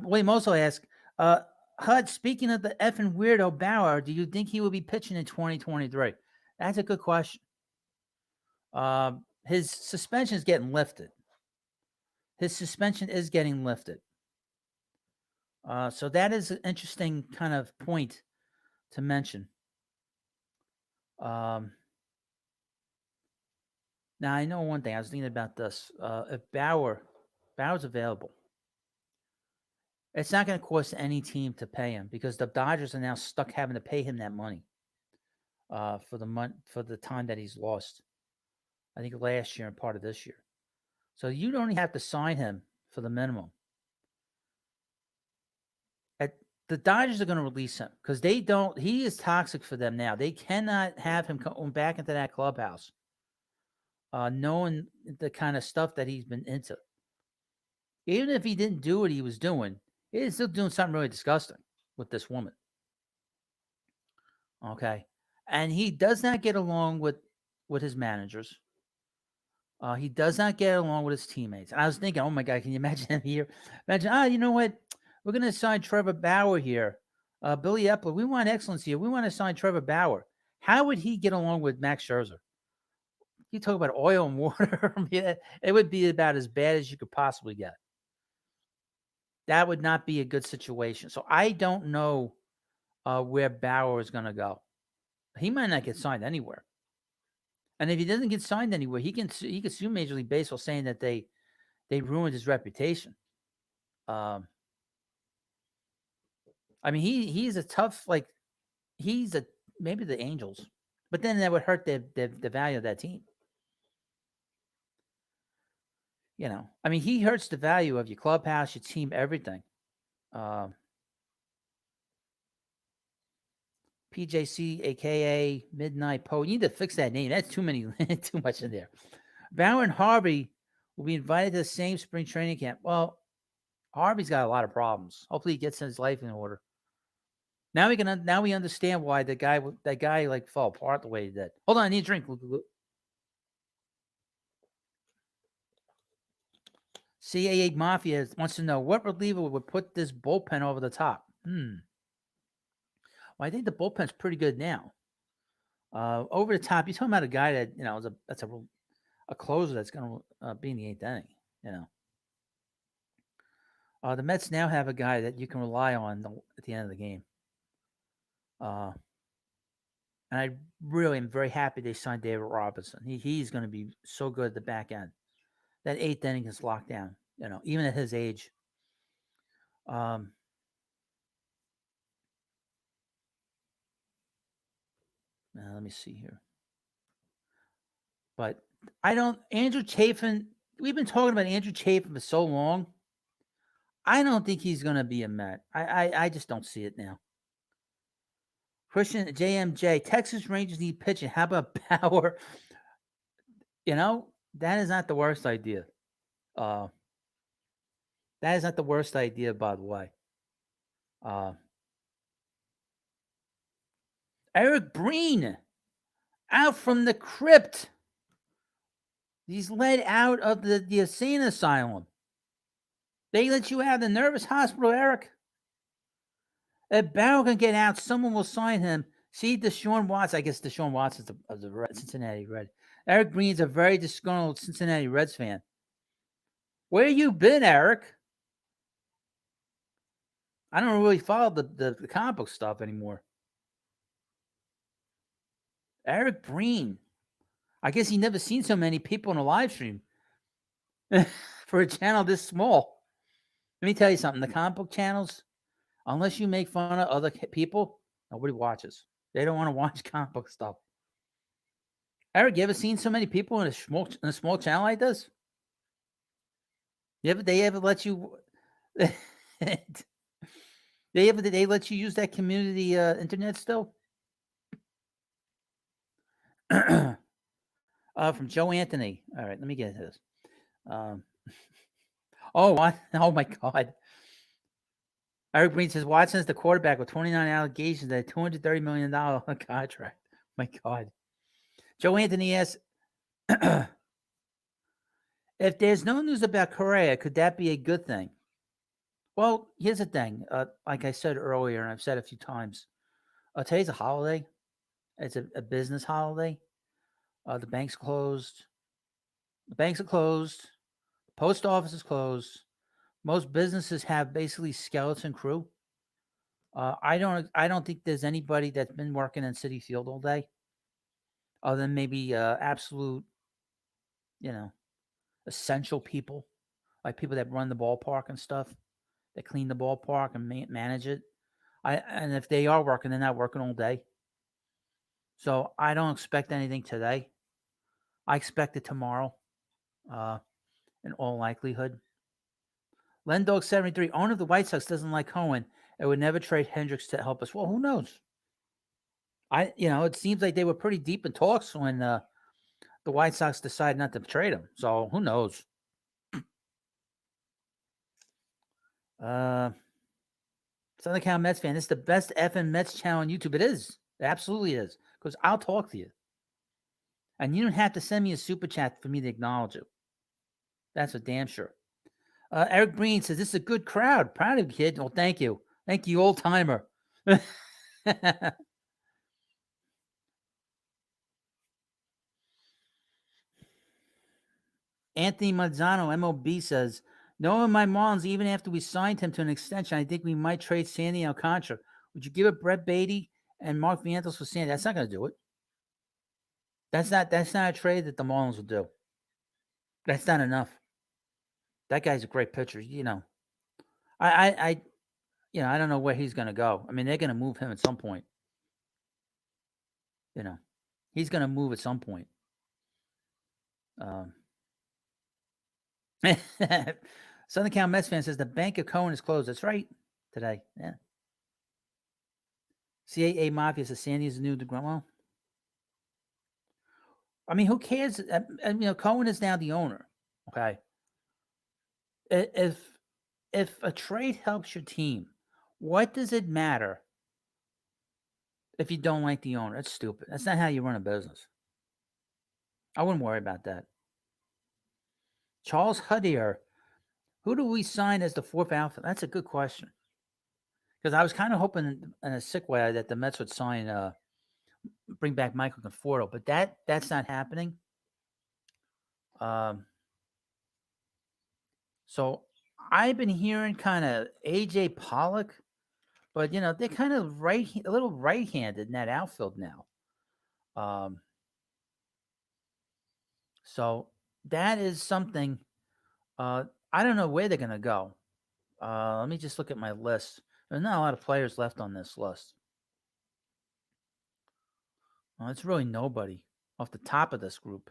S3: William also asked, Hud, speaking of the effing weirdo Bauer, do you think he will be pitching in 2023? That's a good question. His suspension is getting lifted. So that is an interesting kind of point to mention. Now I know one thing. I was thinking about this. If Bauer's available, it's not going to cost any team to pay him because the Dodgers are now stuck having to pay him that money for the time that he's lost. I think last year and part of this year. So you don't have to sign him for the minimum. The Dodgers are going to release him because he is toxic for them now. They cannot have him come back into that clubhouse knowing the kind of stuff that he's been into. Even if he didn't do what he was doing, he's still doing something really disgusting with this woman. Okay. And he does not get along with his managers. He does not get along with his teammates. And I was thinking, oh my God, can you imagine him here? Imagine, you know what? We're going to sign Trevor Bauer here. Billy Epler, we want excellence here. We want to sign Trevor Bauer. How would he get along with Max Scherzer? You talk about oil and water. It would be about as bad as you could possibly get. That would not be a good situation. So I don't know where Bauer is going to go. He might not get signed anywhere. And if he doesn't get signed anywhere, he can sue Major League Baseball saying that they ruined his reputation. I mean, he's a tough, like, maybe the Angels, but then that would hurt the value of that team. You know, I mean, he hurts the value of your clubhouse, your team, everything. PJC, aka Midnight Poe. You need to fix that name. That's too much in there. Bauer and Harvey will be invited to the same spring training camp. Well, Harvey's got a lot of problems. Hopefully, he gets his life in order. Now we understand why that guy like fell apart the way he did. Hold on, I need a drink. CAA Mafia wants to know what reliever would put this bullpen over the top. Well, I think the bullpen's pretty good now. Over the top, you're talking about a guy that that's a closer that's going to be in the eighth inning. The Mets now have a guy that you can rely on at the end of the game. And I really am very happy they signed David Robinson. He's going to be so good at the back end. That eighth inning is locked down, even at his age. Let me see here. But Andrew Chafin, we've been talking about Andrew Chafin for so long. I don't think he's going to be a Met. I just don't see it now. Christian JMJ, Texas Rangers need pitching. How about Bauer? That is not the worst idea. That is not the worst idea, by the way. Uh, Eric Breen out from the crypt. He's let out of the insane asylum. They let you out of the nervous hospital, Eric. If Barrow can get out, someone will sign him. See Deshaun Watson. I guess Deshaun Watson of the Cincinnati Red. Eric Breen's a very disgruntled Cincinnati Reds fan. Where you been, Eric? I don't really follow the comic book stuff anymore. Eric Breen. I guess he never seen so many people in a live stream for a channel this small. Let me tell you something. The comic book channels, unless you make fun of other people, nobody watches. They don't want to watch comic book stuff. Eric, you ever seen so many people in a small channel like this? They ever let you? They let you use that community internet still? From Joe Anthony. All right, let me get into this. Oh, what? Oh my God. Eric Breen says Watson's the quarterback with 29 allegations at a $230 million contract. My God. Joe Anthony asks, if there's no news about Correa, could that be a good thing? Well, here's the thing. Like I said earlier, and I've said a few times, today's a holiday. It's a business holiday. The bank's closed. The banks are closed. The post office is closed. Most businesses have basically skeleton crew. I don't think there's anybody that's been working in Citi Field all day, other than maybe absolute, essential people, like people that run the ballpark and stuff, that clean the ballpark and manage it. And if they are working, they're not working all day. So I don't expect anything today. I expect it tomorrow, in all likelihood. Lendog73, owner of the White Sox, doesn't like Cohen. It would never trade Hendricks to help us. Well, who knows? It seems like they were pretty deep in talks when the White Sox decided not to trade him. So who knows? Southern Cal Mets fan, this is the best effing Mets channel on YouTube. It is. It absolutely is. Because I'll talk to you. And you don't have to send me a super chat for me to acknowledge you. That's for damn sure. Eric Breen says, this is a good crowd. Proud of you, kid. Well, thank you. Thank you, old timer. Anthony Mazzano, MLB, says, knowing my Marlins, even after we signed him to an extension, I think we might trade Sandy Alcantara. Would you give up Brett Beatty and Mark Vientos for Sandy? That's not going to do it. That's not a trade that the Marlins will do. That's not enough. That guy's a great pitcher. I don't know where he's going to go. I mean, they're going to move him at some point. He's going to move at some point. Southern Cal Mets fan says the Bank of Cohen is closed. That's right. Today. Yeah. CAA Mafia says Sandy is new to Grumwell. I mean, who cares? Cohen is now the owner. Okay. If a trade helps your team, what does it matter if you don't like the owner? That's stupid. That's not how you run a business. I wouldn't worry about that. Charles Hudier, who do we sign as the fourth outfielder? That's a good question. Because I was kind of hoping in a sick way that the Mets would sign, bring back Michael Conforto, but that's not happening. So I've been hearing kind of AJ Pollock, but they're kind of a little right-handed in that outfield now. So that is something. I don't know where they're going to go. Let me just look at my list. There's not a lot of players left on this list. Well, it's really nobody off the top of this group.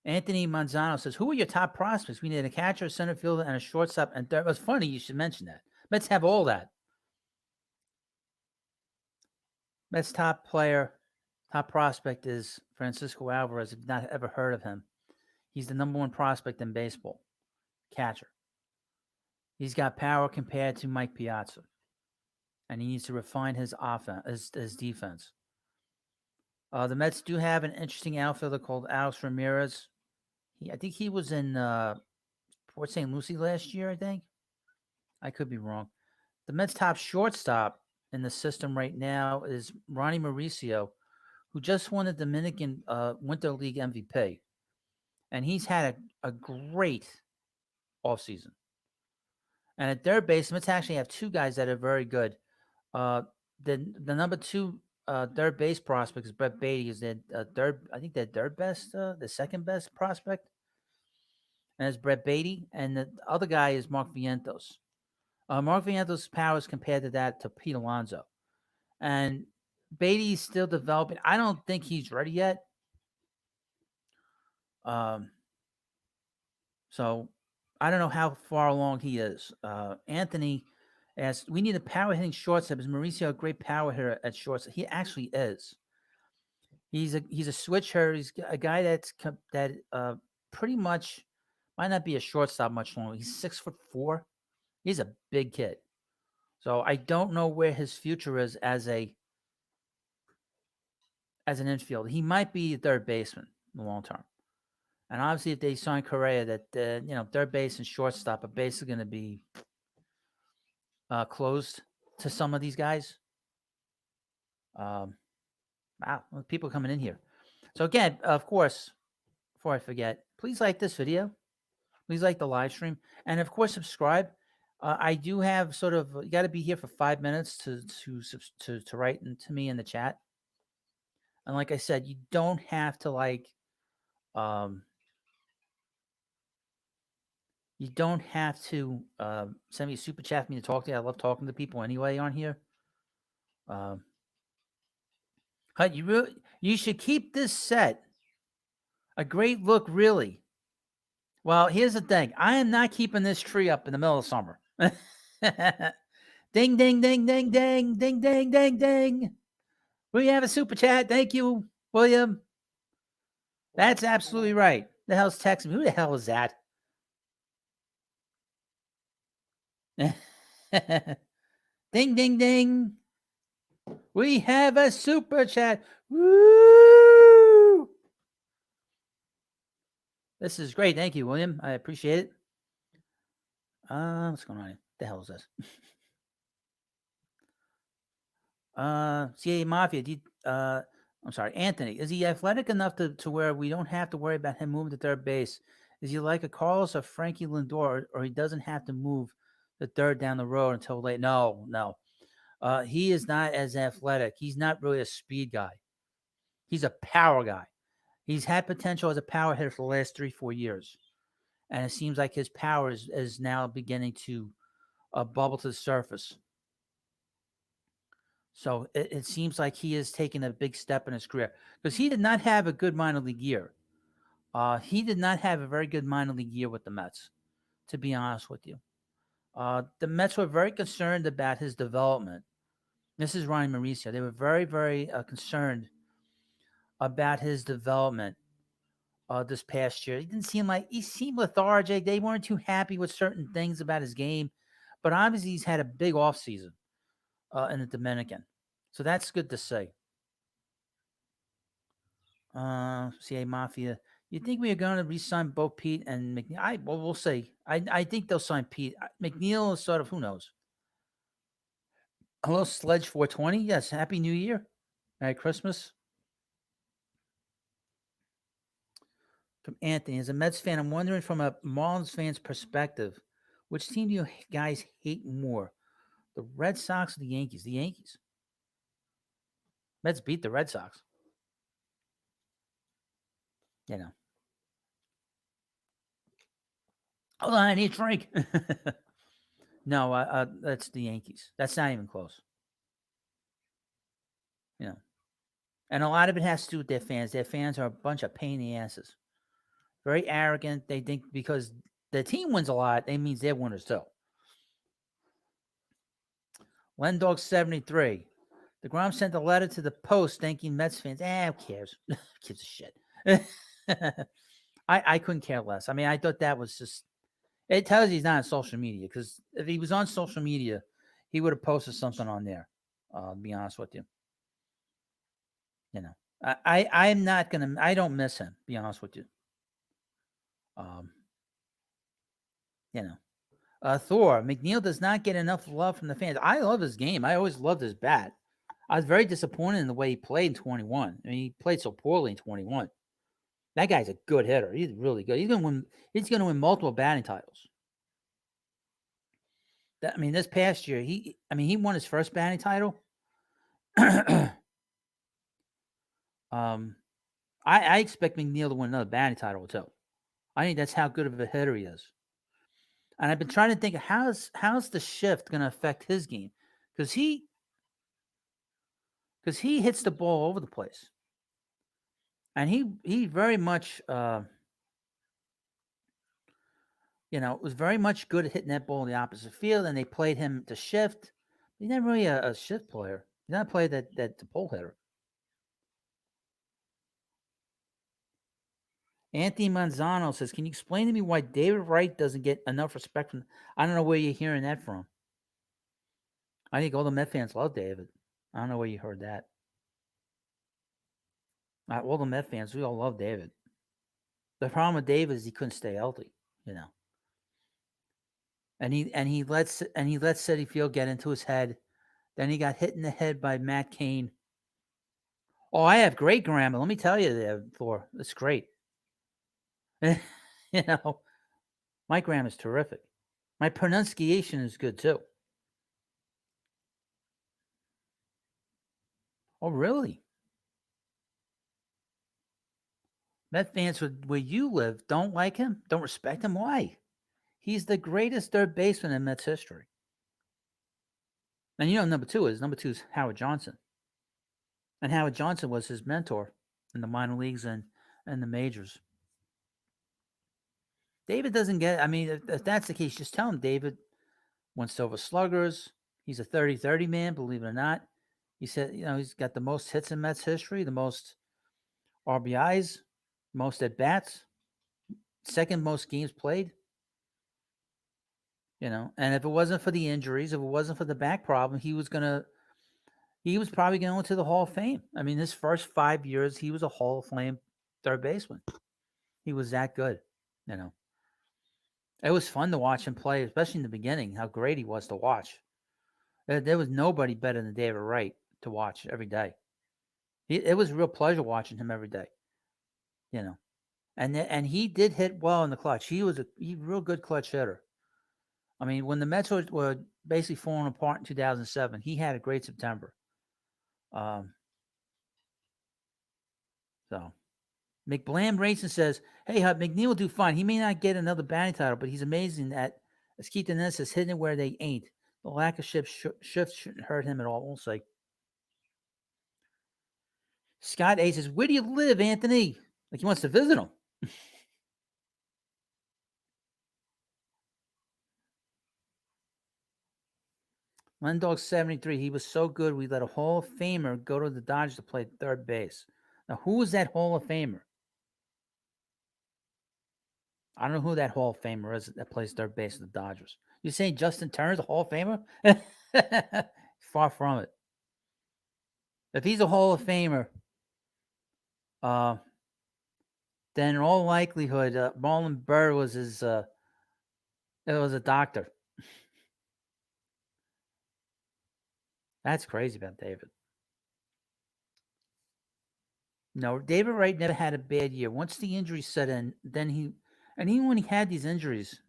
S3: Anthony Manzano says, who are your top prospects? We need a catcher, a center fielder, and a shortstop. And third. It was funny you should mention that. Mets have all that. Mets top prospect is Francisco Alvarez. I've not ever heard of him. He's the number one prospect in baseball, catcher. He's got power compared to Mike Piazza, and he needs to refine his offense, his defense. The Mets do have an interesting outfielder called Alex Ramirez. I think he was in Port St. Lucie last year. I think I could be wrong. The Mets' top shortstop in the system right now is Ronnie Mauricio, who just won the Dominican Winter League MVP, and he's had a great offseason. And at third base, the Mets actually have two guys that are very good. Uh, the number two third base prospect is Brett Beatty. Is their third? I think their third best, the second best prospect, and it's Brett Beatty. And the other guy is Mark Vientos. Mark Vientos' powers compared to that to Pete Alonso, and Beatty's still developing. I don't think he's ready yet. Um, so I don't know how far along he is. Anthony asks, we need a power hitting shortstop. Is Mauricio a great power hitter at shortstop? He actually is. He's a switch hitter. He's a guy that pretty much might not be a shortstop much longer. He's 6'4". He's a big kid. So I don't know where his future is as an infielder. He might be a third baseman in the long term. And obviously, if they sign Correa, that third base and shortstop are basically going to be closed to some of these guys. Wow, people coming in here. So again, of course, before I forget, please like this video. Please like the live stream, and of course, subscribe. I do have sort of you got to be here for 5 minutes to write to me in the chat. And like I said, you don't have to you don't have to send me a super chat for me to talk to you. I love talking to people anyway on here. You should keep this set. A great look, really. Well, here's the thing. I am not keeping this tree up in the middle of summer. Ding, ding, ding, ding, ding, ding, ding, ding, ding. We have a super chat. Thank you, William. That's absolutely right. The hell's texting me? Who the hell is that? Ding, ding, ding. We have a super chat. Woo! This is great. Thank you, William. I appreciate it. What's going on here? What the hell is this? CA Mafia. I'm sorry, Anthony. Is he athletic enough to where we don't have to worry about him moving to third base? Is he like a Carlos or Frankie Lindor, or he doesn't have to move the third down the road until late? No. He is not as athletic. He's not really a speed guy. He's a power guy. He's had potential as a power hitter for the last 3-4 years. And it seems like his power is now beginning to bubble to the surface. So it seems like he is taking a big step in his career. Because he did not have a good minor league year. He did not have a very good minor league year with the Mets, to be honest with you. The Mets were very concerned about his development. This is Ronnie Mauricio. They were very, very concerned about his development this past year. He seemed lethargic. They weren't too happy with certain things about his game. But obviously, he's had a big offseason in the Dominican. So that's good to see. CA Mafia. You think we are going to re-sign both Pete and McNeil? We'll see. I think they'll sign Pete. McNeil is sort of, who knows? Hello, Sledge 420. Yes, Happy New Year. Merry Christmas. From Anthony. As a Mets fan, I'm wondering from a Marlins fan's perspective, which team do you guys hate more? The Red Sox or the Yankees? The Yankees. Mets beat the Red Sox. You know. Hold on, I need a drink. No, that's the Yankees. That's not even close. You know. And a lot of it has to do with their fans. Their fans are a bunch of pain in the asses. Very arrogant. They think because the team wins a lot, that means they're winners too. Lendog 73. The Grom sent a letter to the Post thanking Mets fans. Who cares? Who gives a shit? I couldn't care less. I mean, I thought that was just. It tells you he's not on social media because if he was on social media, he would have posted something on there. To be honest with you, you know, I'm not gonna. I don't miss him. Be honest with you. Um, you know, Thor McNeil does not get enough love from the fans. I love his game. I always loved his bat. I was very disappointed in the way he played in 21. I mean, he played so poorly in 21. That guy's a good hitter. He's really good. He's gonna win. He's gonna win multiple batting titles. I mean, this past year, he won his first batting title. um, I expect McNeil to win another batting title too. I think that's how good of a hitter he is. And I've been trying to think of how's the shift going to affect his game because he hits the ball all over the place, and he very much was very much good at hitting that ball in the opposite field, and they played him to shift. He's not really a shift player. He's not a player that's a pole hitter. Anthony Manzano says, "Can you explain to me why David Wright doesn't get enough respect from?" I don't know where you're hearing that from. I think all the Met fans love David. I don't know where you heard that. All the Met fans, we all love David. The problem with David is he couldn't stay healthy, you know. And he let City Field get into his head. Then he got hit in the head by Matt Cain. Oh, I have great grammar. Let me tell you, there, Thor. It's great. You know, my grammar is terrific. My pronunciation is good too. Oh, really? Met fans where you live don't like him, don't respect him. Why? He's the greatest third baseman in Mets history. And you know, number two is Howard Johnson. And Howard Johnson was his mentor in the minor leagues and the majors. David doesn't get. I mean, if that's the case, just tell him David won Silver Sluggers. He's a 30-30 man, believe it or not. He said, he's got the most hits in Mets history, the most RBIs, most at bats, second most games played. And if it wasn't for the injuries, if it wasn't for the back problem, he was probably going to the Hall of Fame. I mean, his first 5 years, he was a Hall of Fame third baseman. He was that good, It was fun to watch him play, especially in the beginning, how great he was to watch. There was nobody better than David Wright to watch every day. It was a real pleasure watching him every day, And he did hit well in the clutch. He was a real good clutch hitter. I mean, when the Mets were basically falling apart in 2007, he had a great September. So McBlam Racing says, "Hey, McNeil will do fine. He may not get another batting title, but he's amazing at, as Keith Dennis says, hitting it where they ain't. The lack of shifts shouldn't hurt him at all." We'll say. Scott A says, "Where do you live, Anthony?" Like he wants to visit him. Lendog 73. He was so good, we let a Hall of Famer go to the Dodgers to play third base. Now, who is that Hall of Famer? I don't know who that Hall of Famer is that plays third base at the Dodgers. You saying Justin Turner's a Hall of Famer? Far from it. If he's a Hall of Famer, then in all likelihood, Marlon Byrd was it was a doctor. That's crazy about David. No, David Wright never had a bad year. Once the injury set in, then even when he had these injuries,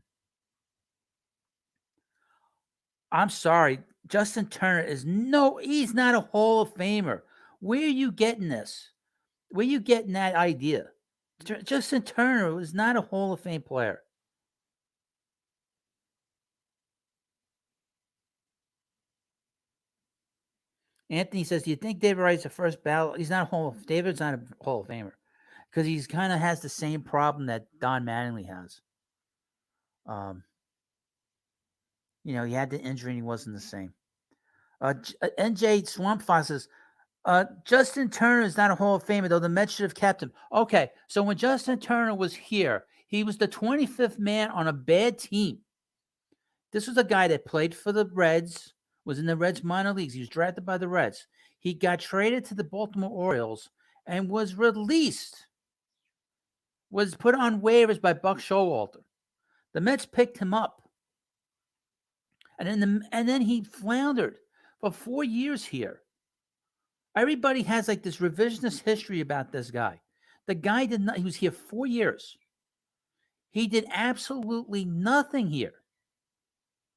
S3: I'm sorry, Justin Turner he's not a Hall of Famer. Where are you getting this? Where are you getting that idea? Justin Turner was not a Hall of Fame player. Anthony says, "Do you think David Wright's the first ballot?" He's not David's not a Hall of Famer because he's kind of has the same problem that Don Mattingly has. He had the injury and he wasn't the same. NJ Swamp Fox says, Justin Turner is not a Hall of Famer, though the Mets should have kept him. Okay, so when Justin Turner was here, he was the 25th man on a bad team. This was a guy that played for the Reds, was in the Reds minor leagues. He was drafted by the Reds. He got traded to the Baltimore Orioles and was released, was put on waivers by Buck Showalter. The Mets picked him up. And then he floundered for 4 years here. Everybody has like this revisionist history about this guy. The guy did not, he was here 4 years. He did absolutely nothing here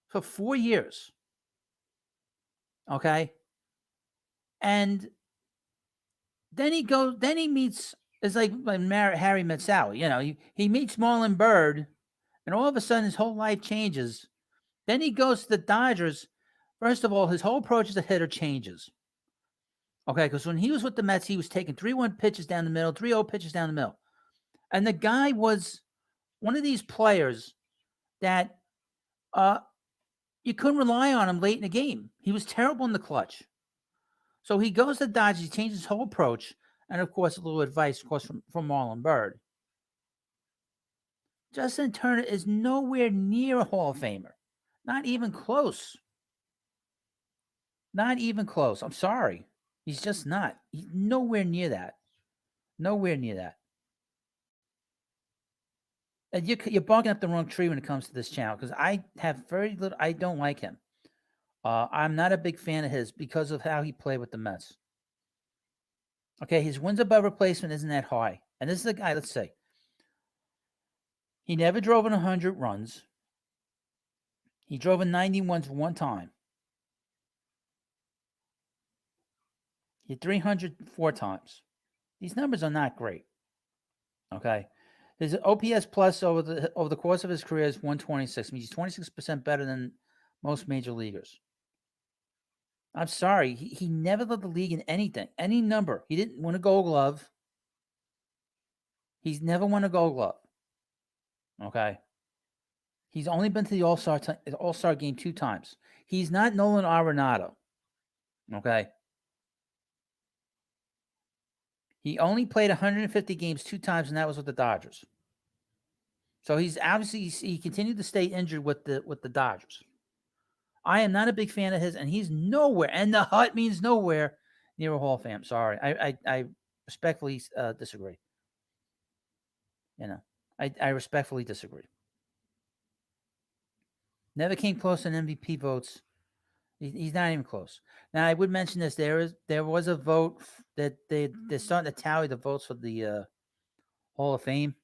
S3: for 4 years. Okay. And then he meets, it's like when Harry met Sally, he meets Marlon Byrd, and all of a sudden his whole life changes. Then he goes to the Dodgers. First of all, his whole approach as a hitter changes. Okay, because when he was with the Mets, he was taking 3-1 pitches down the middle, 3-0 pitches down the middle. And the guy was one of these players that you couldn't rely on him late in the game. He was terrible in the clutch. So he goes to the Dodgers, he changes his whole approach, and of course, a little advice, of course, from Marlon Byrd. Justin Turner is nowhere near a Hall of Famer. Not even close. Not even close. I'm sorry. He's just not. He's nowhere near that. Nowhere near that. And you're barking up the wrong tree when it comes to this channel because I have very little. I don't like him. I'm not a big fan of his because of how he played with the Mets. Okay, his wins above replacement isn't that high. And this is a guy, let's say, he never drove in 100 runs. He drove in 91 one time. He hit 304 times. These numbers are not great. Okay. His OPS plus over the course of his career is 126. I mean, he's 26% better than most major leaguers. I'm sorry. He never led the league in anything, any number. He didn't win a Gold Glove. He's never won a Gold Glove. Okay. He's only been to the All-Star game 2 times. He's not Nolan Arenado. Okay. He only played 150 games 2 times, and that was with the Dodgers. So he's obviously he continued to stay injured with the Dodgers. I am not a big fan of his, and he's nowhere. And the hut means nowhere near a Hall of Fame. Sorry, I respectfully disagree. I respectfully disagree. Never came close in MVP votes. He's not even close. Now, I would mention this. There was a vote that they're starting to tally the votes for the Hall of Fame.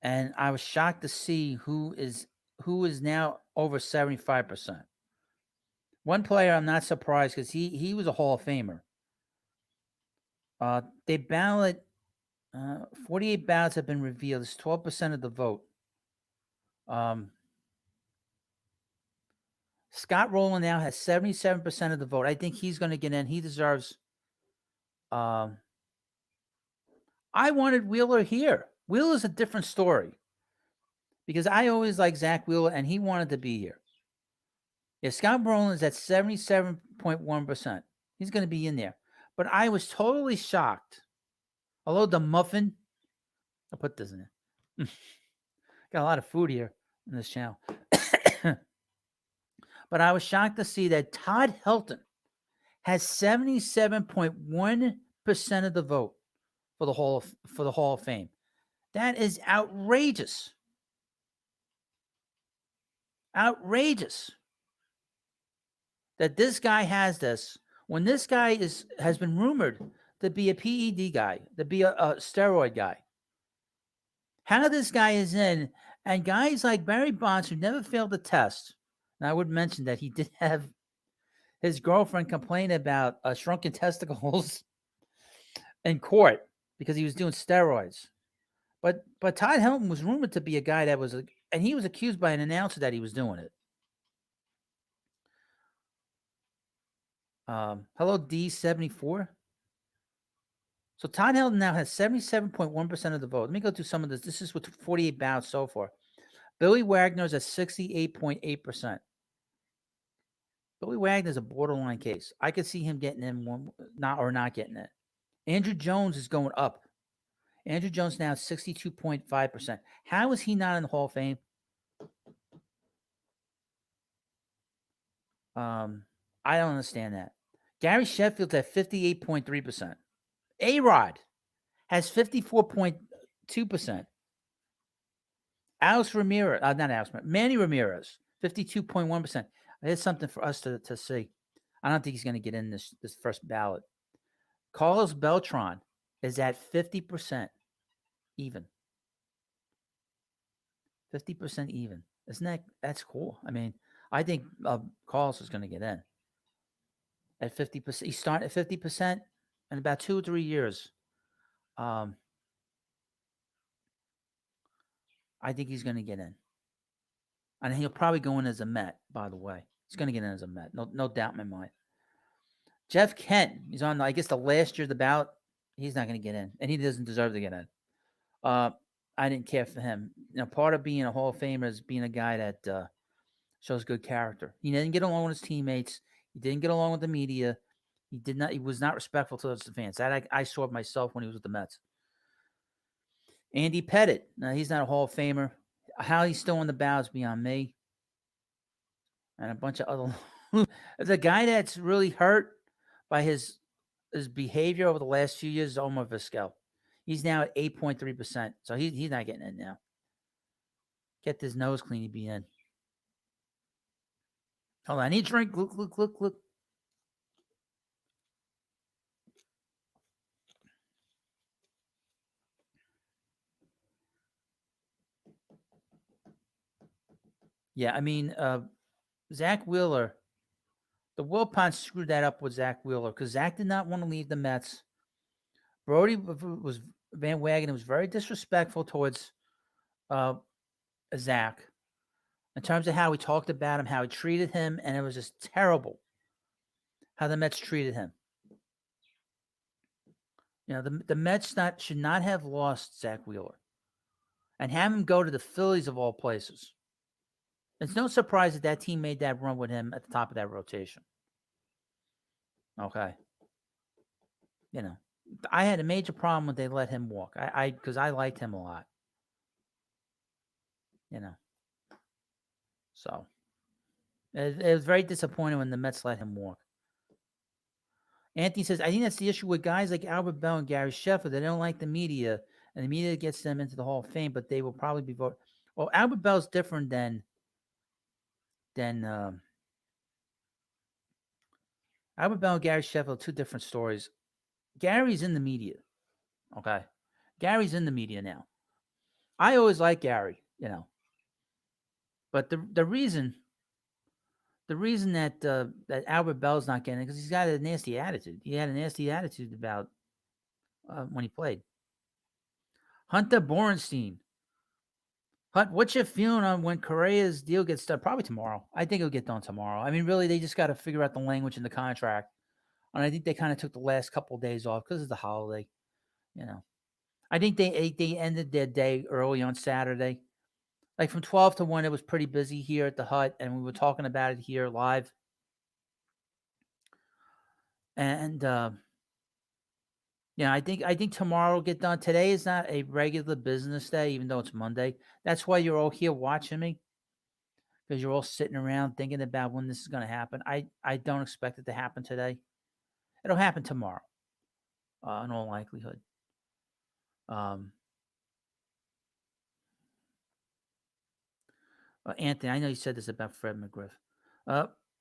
S3: And I was shocked to see who is now over 75%. One player I'm not surprised because he was a Hall of Famer. They ballot 48 ballots have been revealed. It's 12% of the vote. Scott Rowland now has 77% of the vote. I think he's going to get in. He deserves. I wanted Wheeler here. Wheeler's a different story because I always like Zach Wheeler, and he wanted to be here. If Scott Rowland's at 77.1%, he's going to be in there. But I was totally shocked. Hello, the muffin. I'll put this in there. Got a lot of food here in this channel. But I was shocked to see that Todd Helton has 77.1% of the vote for the Hall of Fame. That is outrageous. Outrageous. That this guy has this when this guy has been rumored to be a PED guy, to be a steroid guy. How this guy is in, and guys like Barry Bonds who never failed the test. And I would mention that he did have his girlfriend complain about shrunken testicles in court because he was doing steroids. But Todd Helton was rumored to be a guy that was, and he was accused by an announcer that he was doing it. Hello, D74. So Todd Helton now has 77.1% of the vote. Let me go through some of this. This is with 48 ballots so far. Billy Wagner's at 68.8%. Billy Wagner's a borderline case. I could see him getting in one, not getting it. Andrew Jones is going up. Andrew Jones now 62.5%. How is he not in the Hall of Fame? I don't understand that. Gary Sheffield's at 58.3%. A-Rod has 54.2%. Alex Ramirez, not Alex, Manny Ramirez, 52.1%. Here's something for us to see. I don't think he's going to get in this first ballot. Carlos Beltran is at 50% even. 50% even. That's cool? I mean, I think Carlos is going to get in at 50%. He started at 50% in about 2 or 3 years. I think he's going to get in. And he'll probably go in as a Met, by the way. He's going to get in as a Met. No doubt in my mind. Jeff Kent, he's on, I guess, the last year of the ballot. He's not going to get in, and he doesn't deserve to get in. I didn't care for him. Part of being a Hall of Famer is being a guy that shows good character. He didn't get along with his teammates. He didn't get along with the media. He was not respectful towards the fans. That I saw it myself when he was with the Mets. Andy Pettitte, now he's not a Hall of Famer. How he's still on the ballot is beyond me. And a bunch of other. The guy that's really hurt by his behavior over the last few years is Omar Vizquel. He's now at 8.3%. So he's not getting in now. Get his nose clean, he'd be in. Hold on, I need a drink. Look. Yeah, I mean, Zach Wheeler, the Wilpons screwed that up with Zach Wheeler because Zach did not want to leave the Mets. Brody was Van Wagenen was very disrespectful towards Zach in terms of how he talked about him, how he treated him, and it was just terrible how the Mets treated him. The Mets should not have lost Zach Wheeler and have him go to the Phillies of all places. It's no surprise that team made that run with him at the top of that rotation. Okay. I had a major problem when they let him walk. Because I liked him a lot. So it was very disappointing when the Mets let him walk. Anthony says, I think that's the issue with guys like Albert Bell and Gary Sheffield. They don't like the media, and the media gets them into the Hall of Fame, but they will probably be voted. Well, Albert Bell's different than Albert Bell and Gary Sheffield, two different stories. Gary's in the media. Okay. Gary's in the media now. I always like Gary, But the reason that Albert Bell's not getting it because he's got a nasty attitude. He had a nasty attitude about when he played. Hunter Borenstein. Hunt, what's your feeling on when Correa's deal gets done? Probably tomorrow. I think it'll get done tomorrow. I mean, really, they just got to figure out the language in the contract. And I think they kind of took the last couple of days off because of the holiday. I think they ended their day early on Saturday. Like from 12 to 1, it was pretty busy here at the hut, and we were talking about it here live. And I think tomorrow will get done. Today is not a regular business day, even though it's Monday. That's why you're all here watching me, because you're all sitting around thinking about when this is going to happen. I don't expect it to happen today. It'll happen tomorrow, in all likelihood. Anthony, I know you said this about Fred McGriff.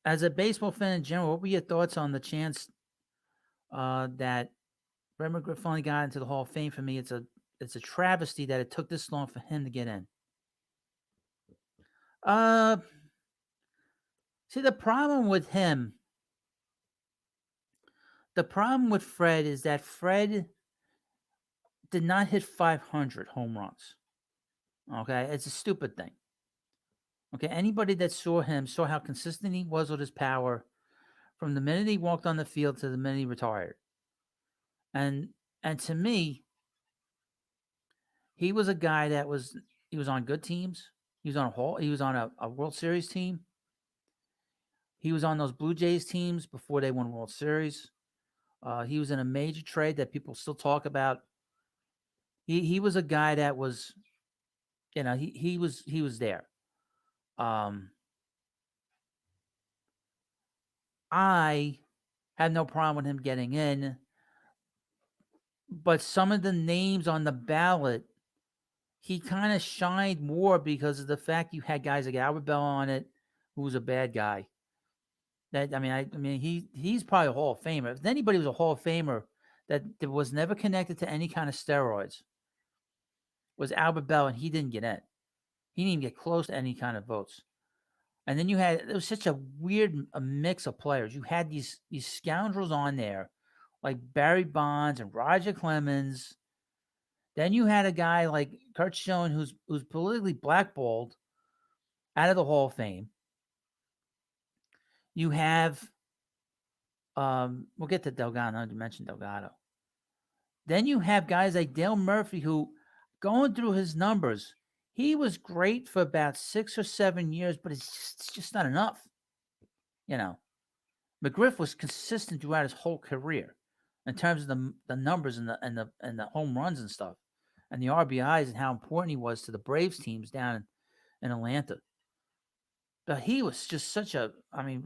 S3: As a baseball fan in general, what were your thoughts on the chance that Fred McGriff finally got into the Hall of Fame? For me, it's a travesty that it took this long for him to get in. See, the problem with Fred is that Fred did not hit 500 home runs. Okay, it's a stupid thing. Okay, anybody that saw him saw how consistent he was with his power from the minute he walked on the field to the minute he retired. And to me, he was a guy that was on good teams. He was on a World Series team. He was on those Blue Jays teams before they won World Series. He was in a major trade that people still talk about. He was a guy that was, he was there. Um, I had no problem with him getting in, but some of the names on the ballot, he kind of shined more because of the fact you had guys like Albert Bell on it, who was a bad guy. I mean, he's probably a Hall of Famer. If anybody was a Hall of Famer that was never connected to any kind of steroids, was Albert Bell, and he didn't get in. He didn't even get close to any kind of votes. And then it was such a weird a mix of players. You had these scoundrels on there, like Barry Bonds and Roger Clemens. Then you had a guy like Kurt Schoen, who's politically blackballed out of the Hall of Fame. You have, we'll get to Delgado. I mentioned Delgado. Then you have guys like Dale Murphy, who, going through his numbers, he was great for about 6 or 7 years, but it's just not enough. McGriff was consistent throughout his whole career in terms of the numbers and the home runs and stuff, and the RBIs, and how important he was to the Braves teams down in Atlanta. But he was just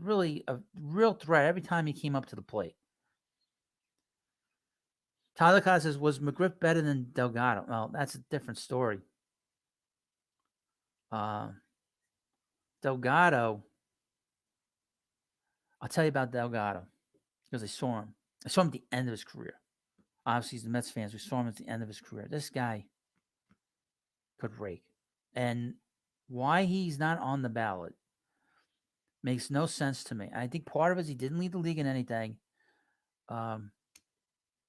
S3: really a real threat every time he came up to the plate. Tyler Cobb says, was McGriff better than Delgado? Well, that's a different story. Delgado, I'll tell you about Delgado because I saw him. I saw him at the end of his career. Obviously, he's the Mets fans. We saw him at the end of his career. This guy could rake. And why he's not on the ballot makes no sense to me. I think part of it is he didn't lead the league in anything.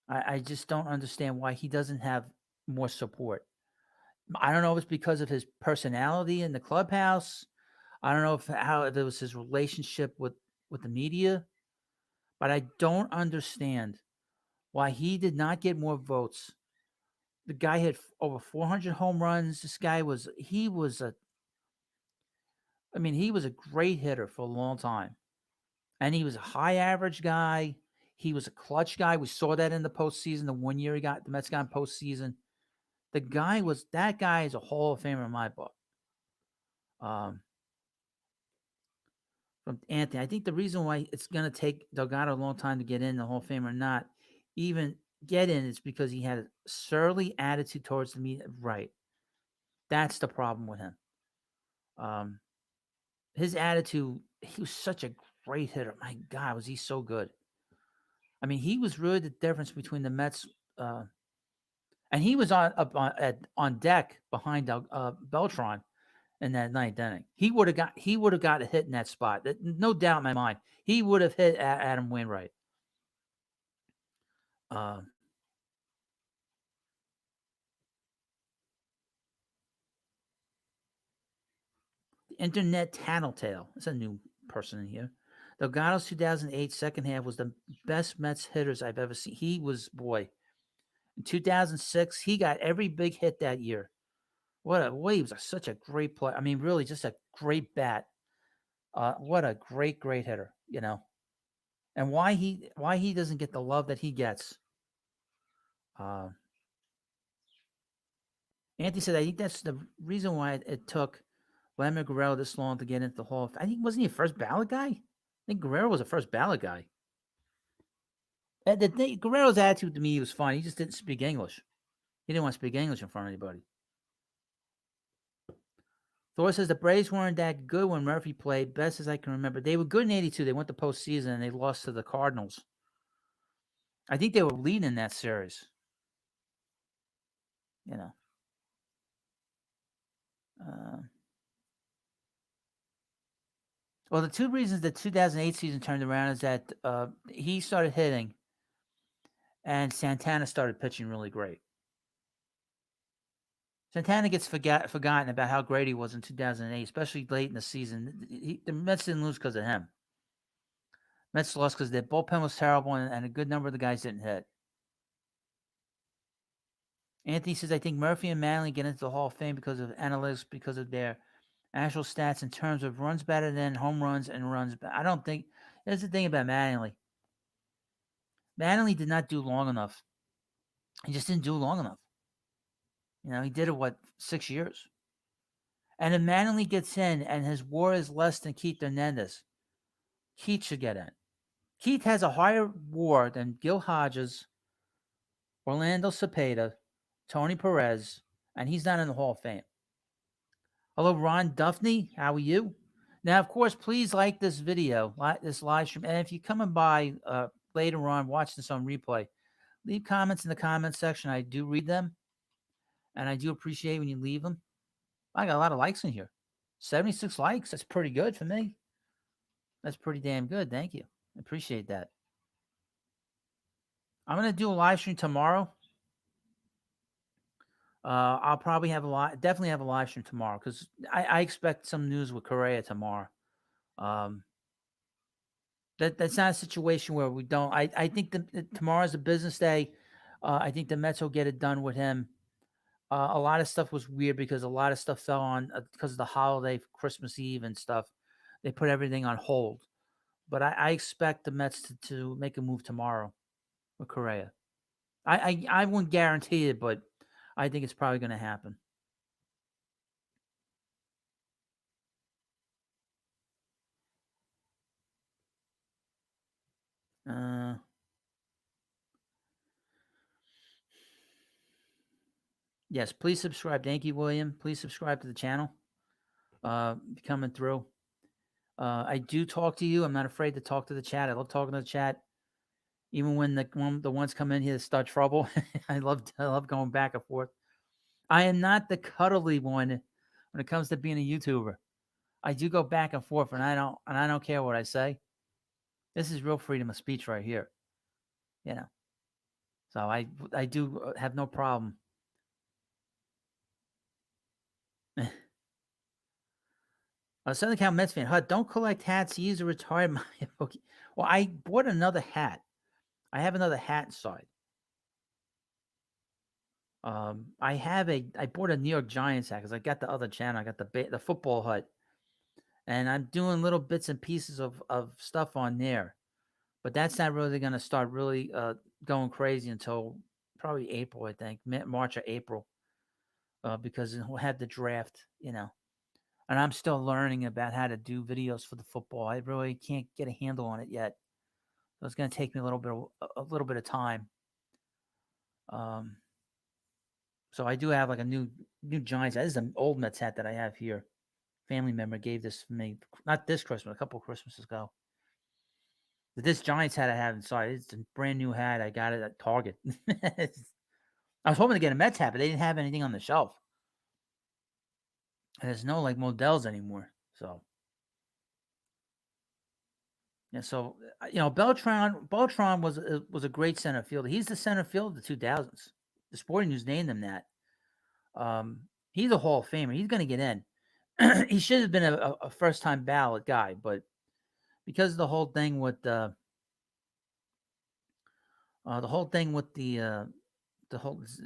S3: I just don't understand why he doesn't have more support. I don't know if it's because of his personality in the clubhouse. I don't know if it was his relationship with the media, but I don't understand why he did not get more votes. The guy had over 400 home runs. This guy he was a great hitter for a long time. And he was a high average guy. He was a clutch guy. We saw that in the postseason. The 1 year the Mets got in postseason. That guy is a Hall of Famer in my book. From Anthony, I think the reason why it's going to take Delgado a long time to get in the Hall of Fame or not even get in is because he had a surly attitude towards the media. Right. That's the problem with him. His attitude, he was such a great hitter. My God, was he so good. I mean, he was really the difference between the Mets. And he was on deck behind Beltran in that ninth inning. He would have got a hit in that spot. No doubt in my mind. He would have hit Adam Wainwright. The Internet Tattletale. That's a new person in here. Delgado's 2008 second half was the best Mets hitters I've ever seen. He was, boy. In 2006, he got every big hit that year. He was such a great player. I mean, really, just a great bat. What a great hitter, And why he doesn't get the love that he gets. Anthony said, I think that's the reason why it took Vladimir Guerrero this long to get into the Hall of Fame. I think, wasn't he a first ballot guy? I think Guerrero was a first ballot guy. Guerrero's attitude to me was fine. He just didn't speak English. He didn't want to speak English in front of anybody. Thor says the Braves weren't that good when Murphy played, best as I can remember. They were good in 82. They went to postseason and they lost to the Cardinals. I think they were leading in that series. Well, the two reasons the 2008 season turned around is that he started hitting and Santana started pitching really great. Santana gets forgotten about how great he was in 2008, especially late in the season. The Mets didn't lose because of him. Mets lost because their bullpen was terrible and a good number of the guys didn't hit. Anthony says, I think Murphy and Manley get into the Hall of Fame because of analytics, because of their actual stats in terms of runs better than home runs and runs. I don't think there's the thing about Mattingly. Mattingly did not do long enough. He just didn't do long enough. He did it 6 years. And if Mattingly gets in and his WAR is less than Keith Hernandez, Keith should get in. Keith has a higher WAR than Gil Hodges, Orlando Cepeda, Tony Perez, and he's not in the Hall of Fame. Hello, Ron Duffney. How are you? Now, of course, please like this video, this live stream. And if you're coming by later on, watch this on replay, leave comments in the comments section. I do read them, and I do appreciate when you leave them. I got a lot of likes in here. 76 likes. That's pretty good for me. That's pretty damn good. Thank you. I appreciate that. I'm going to do a live stream tomorrow. I'll probably definitely have a live stream tomorrow because I expect some news with Correa tomorrow. That's not a situation where we don't. I think tomorrow's a business day. I think the Mets will get it done with him. A lot of stuff was weird because a lot of stuff fell on because of the holiday, Christmas Eve and stuff. They put everything on hold. But I expect the Mets to make a move tomorrow with Correa. I wouldn't guarantee it, but I think it's probably going to happen. Yes, please subscribe. Thank you, William. Please subscribe to the channel. Coming through. I do talk to you. I'm not afraid to talk to the chat. I love talking to the chat. Even when the ones come in here to start trouble, I love going back and forth. I am not the cuddly one when it comes to being a YouTuber. I do go back and forth, and I don't care what I say. This is real freedom of speech right here. So I do have no problem. Southern Cal Mets fan, don't collect hats. Use a retired Maya bookie. Well, I bought another hat. I have another hat inside. I bought a New York Giants hat because I got the other channel. I got the football hut, and I'm doing little bits and pieces of stuff on there, but that's not really going to start really going crazy until probably April, I think, March or April, because we'll have the draft, and I'm still learning about how to do videos for the football. I really can't get a handle on it yet, so it's going to take me a little bit of time. So I do have like a new Giants hat. This is an old Mets hat that I have here. Family member gave this to me, not this Christmas, a couple of Christmases ago. But this Giants hat I have inside, it's a brand new hat. I got it at Target. I was hoping to get a Mets hat, but they didn't have anything on the shelf. And there's no like Models anymore. So yeah, so Beltran was a great center fielder. He's the center fielder of the 2000s. The Sporting News named him that. He's a Hall of Famer. He's going to get in. He should have been a first-time ballot guy, but because of the whole thing with the whole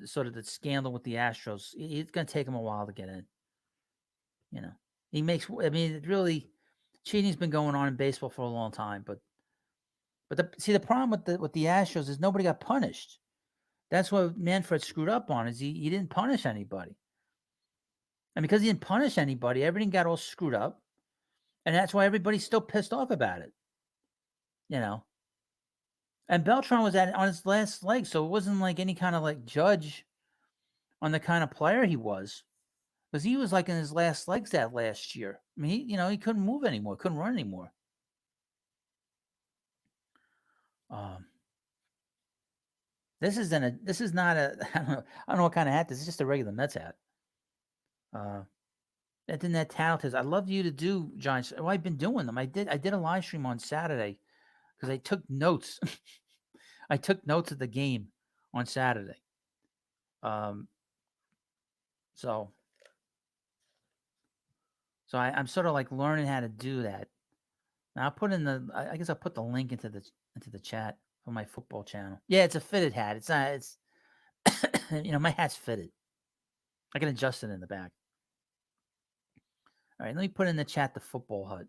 S3: sort of the scandal with the Astros, it's going to take him a while to get in. It really, cheating's been going on in baseball for a long time, but the problem with the Astros is nobody got punished. That's what Manfred screwed up on, is he didn't punish anybody. And because he didn't punish anybody, everything got all screwed up. And that's why everybody's still pissed off about it. And Beltran was on his last leg, so it wasn't like any kind of like judge on the kind of player he was. Because he was like in his last legs that last year. I mean, he couldn't move anymore, couldn't run anymore. This is not a I don't know what kind of hat. This is just a regular Mets hat. That talented. I'd love you to do Giants. Well, I've been doing them. I did a live stream on Saturday because I took notes. I took notes of the game on Saturday. So I'm sort of like learning how to do that. Now I'll put I guess I'll put the link into the chat for my football channel. Yeah, it's a fitted hat. It's not. It's my hat's fitted. I can adjust it in the back. All right, let me put in the chat the football hut.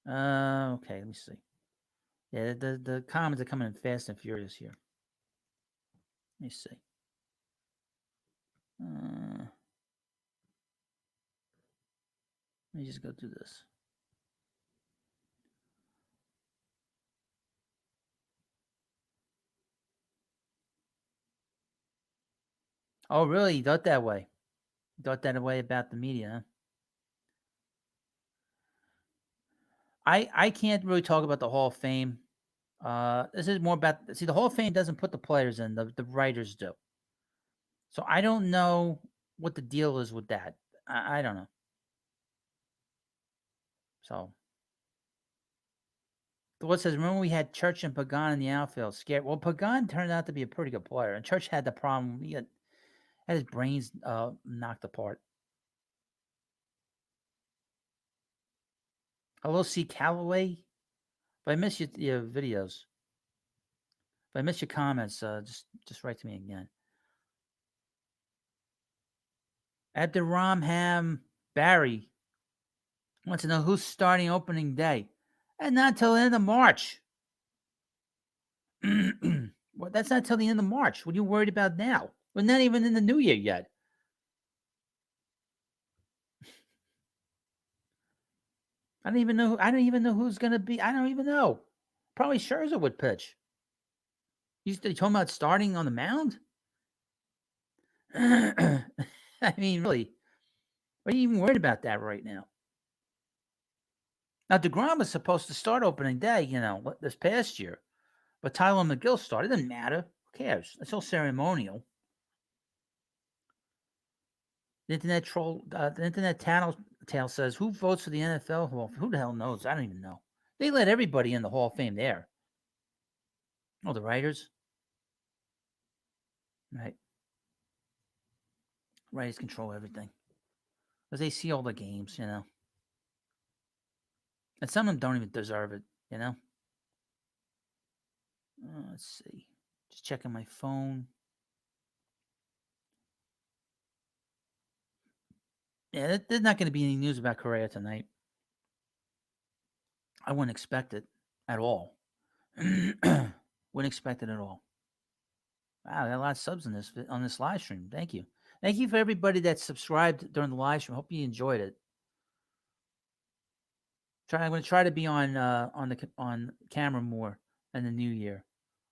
S3: Okay, let me see. Yeah, the comments are coming in fast and furious here. Let me see. Let me just go through this. Oh, really? You thought that way? You thought that way about the media, huh? I can't really talk about the Hall of Fame. This is more about the Hall of Fame doesn't put the players in, the writers do. So I don't know what the deal is with that. I don't know. So what says, remember we had Church and Pagan in the outfield. Scared. Well, Pagan turned out to be a pretty good player, and Church had the problem. He had his brains knocked apart. Hello, C. Calloway. If I miss your videos, if I miss your comments, just write to me again. Abdurrahman Barry wants to know who's starting opening day, and not until the end of March. Well, that's not till the end of March. What are you worried about now? We're not even in the new year yet. I don't even know. I don't even know who's going to be. I don't even know. Probably Scherzer would pitch. You talking about starting on the mound? I mean, really, are you even worried about that right now? Now, DeGrom was supposed to start opening day, this past year, but Tyler McGill started. It doesn't matter. Who cares? It's all ceremonial. The internet troll, the internet tail says, "Who votes for the NFL Hall? Who the hell knows? I don't even know. They let everybody in the Hall of Fame there. Oh, the writers, right? Writers control everything because they see all the games, and some of them don't even deserve it, Let's see. Just checking my phone. Yeah, there's not going to be any news about Correa tonight. I wouldn't expect it at all. Wouldn't expect it at all. Wow, I got a lot of subs on this live stream. Thank you. Thank you for everybody that subscribed during the live stream. Hope you enjoyed it. I'm going to try to be on camera more in the new year.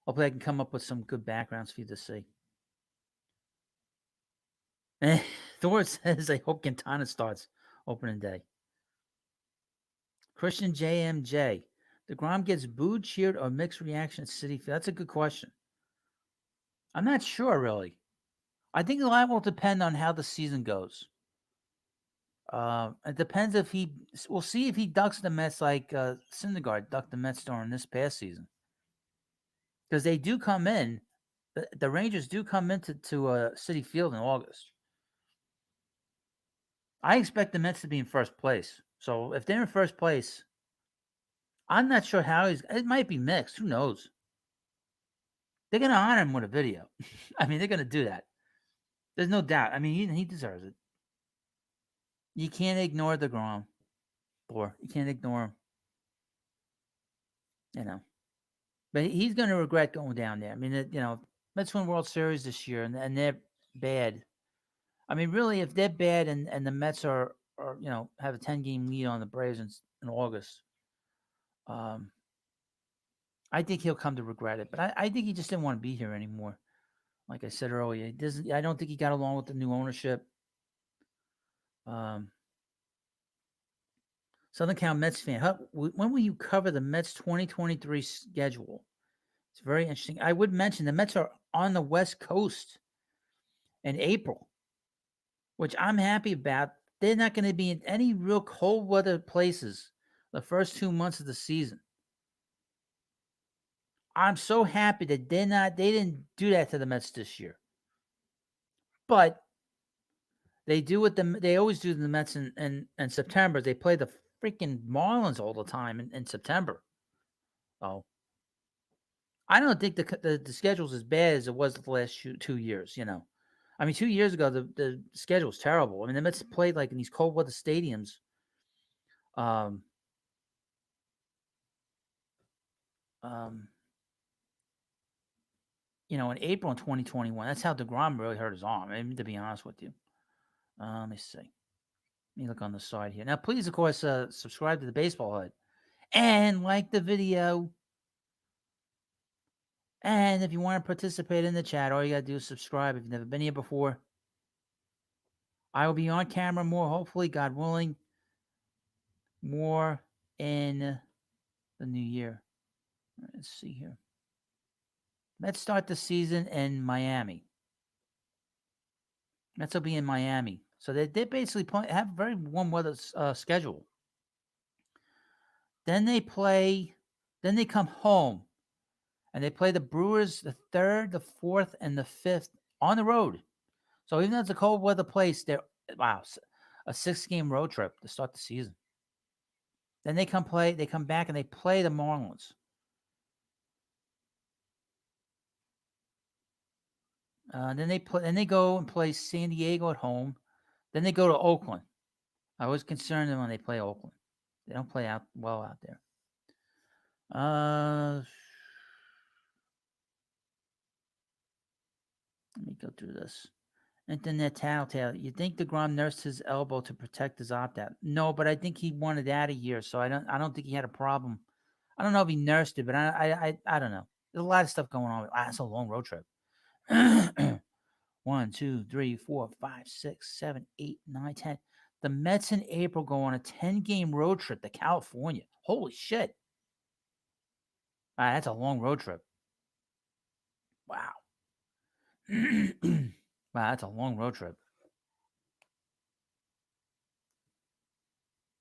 S3: Hopefully, I can come up with some good backgrounds for you to see. Thor says, "I hope Quintana starts opening day." Christian JMJ, DeGrom gets booed, cheered, or mixed reaction at Citi Field. That's a good question. I'm not sure, really. I think a lot will depend on how the season goes. It depends if we'll see if he ducks the Mets like Syndergaard ducked the Mets during this past season. Because they do come in, the Rangers do come into Citi Field in August. I expect the Mets to be in first place. So if they're in first place, I'm not sure how it might be mixed. Who knows? They're going to honor him with a video. I mean, they're going to do that. There's no doubt. I mean, he deserves it. You can't ignore the Grom. Or you can't ignore him. But he's going to regret going down there. I mean, Mets win World Series this year, and they're bad. I mean, really, if they're bad and the Mets are have a 10-game lead on the Braves in August, I think he'll come to regret it. But I think he just didn't want to be here anymore. Like I said earlier, I don't think he got along with the new ownership. Southern Cal Mets fan, when will you cover the Mets 2023 schedule? It's very interesting. I would mention the Mets are on the West Coast in April, which I'm happy about. They're not going to be in any real cold weather places the first 2 months of the season. I'm so happy that they didn't do that to the Mets this year. But they do what they always do to the Mets in September. They play the freaking Marlins all the time in September. Oh, I don't think the schedule's as bad as it was the last 2 years. I mean, 2 years ago, the schedule was terrible. I mean, the Mets played like in these cold weather stadiums. Um, um, in April in 2021. That's how DeGrom really hurt his arm. I mean, to be honest with you. Let me see. Let me look on the side here. Now, please, of course, subscribe to the Baseball Hut and like the video. And if you want to participate in the chat, all you got to do is subscribe. If you've never been here before, I will be on camera more, hopefully, God willing, more in the new year. Let's see here. Let's start the season in Miami. Mets will be in Miami. So they basically have a very warm weather schedule. Then they come home, and they play the Brewers the 3rd, the 4th, and the 5th on the road. So even though it's a cold weather place, a 6-game road trip to start the season. Then they come back and they play the Marlins. Then they go and play San Diego at home. Then they go to Oakland. I was concerned when they play Oakland. They don't play well out there. Let me go through this. Internet tattletale. You think DeGrom nursed his elbow to protect his opt-out? No, but I think he wanted out a year, so I don't think he had a problem. I don't know if he nursed it, but I don't know. There's a lot of stuff going on. It's a long road trip. 1, 2, 3, 4, 5, 6, 7, 8, 9, 10. The Mets in April go on a 10-game road trip to California. Holy shit. All right, that's a long road trip. Wow. Wow, that's a long road trip.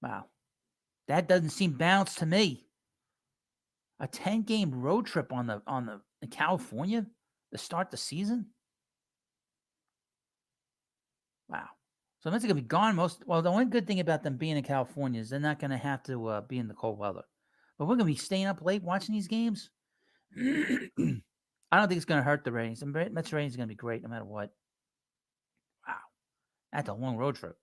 S3: Wow. That doesn't seem balanced to me. A 10-game road trip in California to start the season? Wow. So Mets are going to be gone the only good thing about them being in California is they're not going to have to be in the cold weather. But we're going to be staying up late watching these games. I don't think it's going to hurt the ratings. The Mets ratings are going to be great no matter what. Wow. That's a long road trip.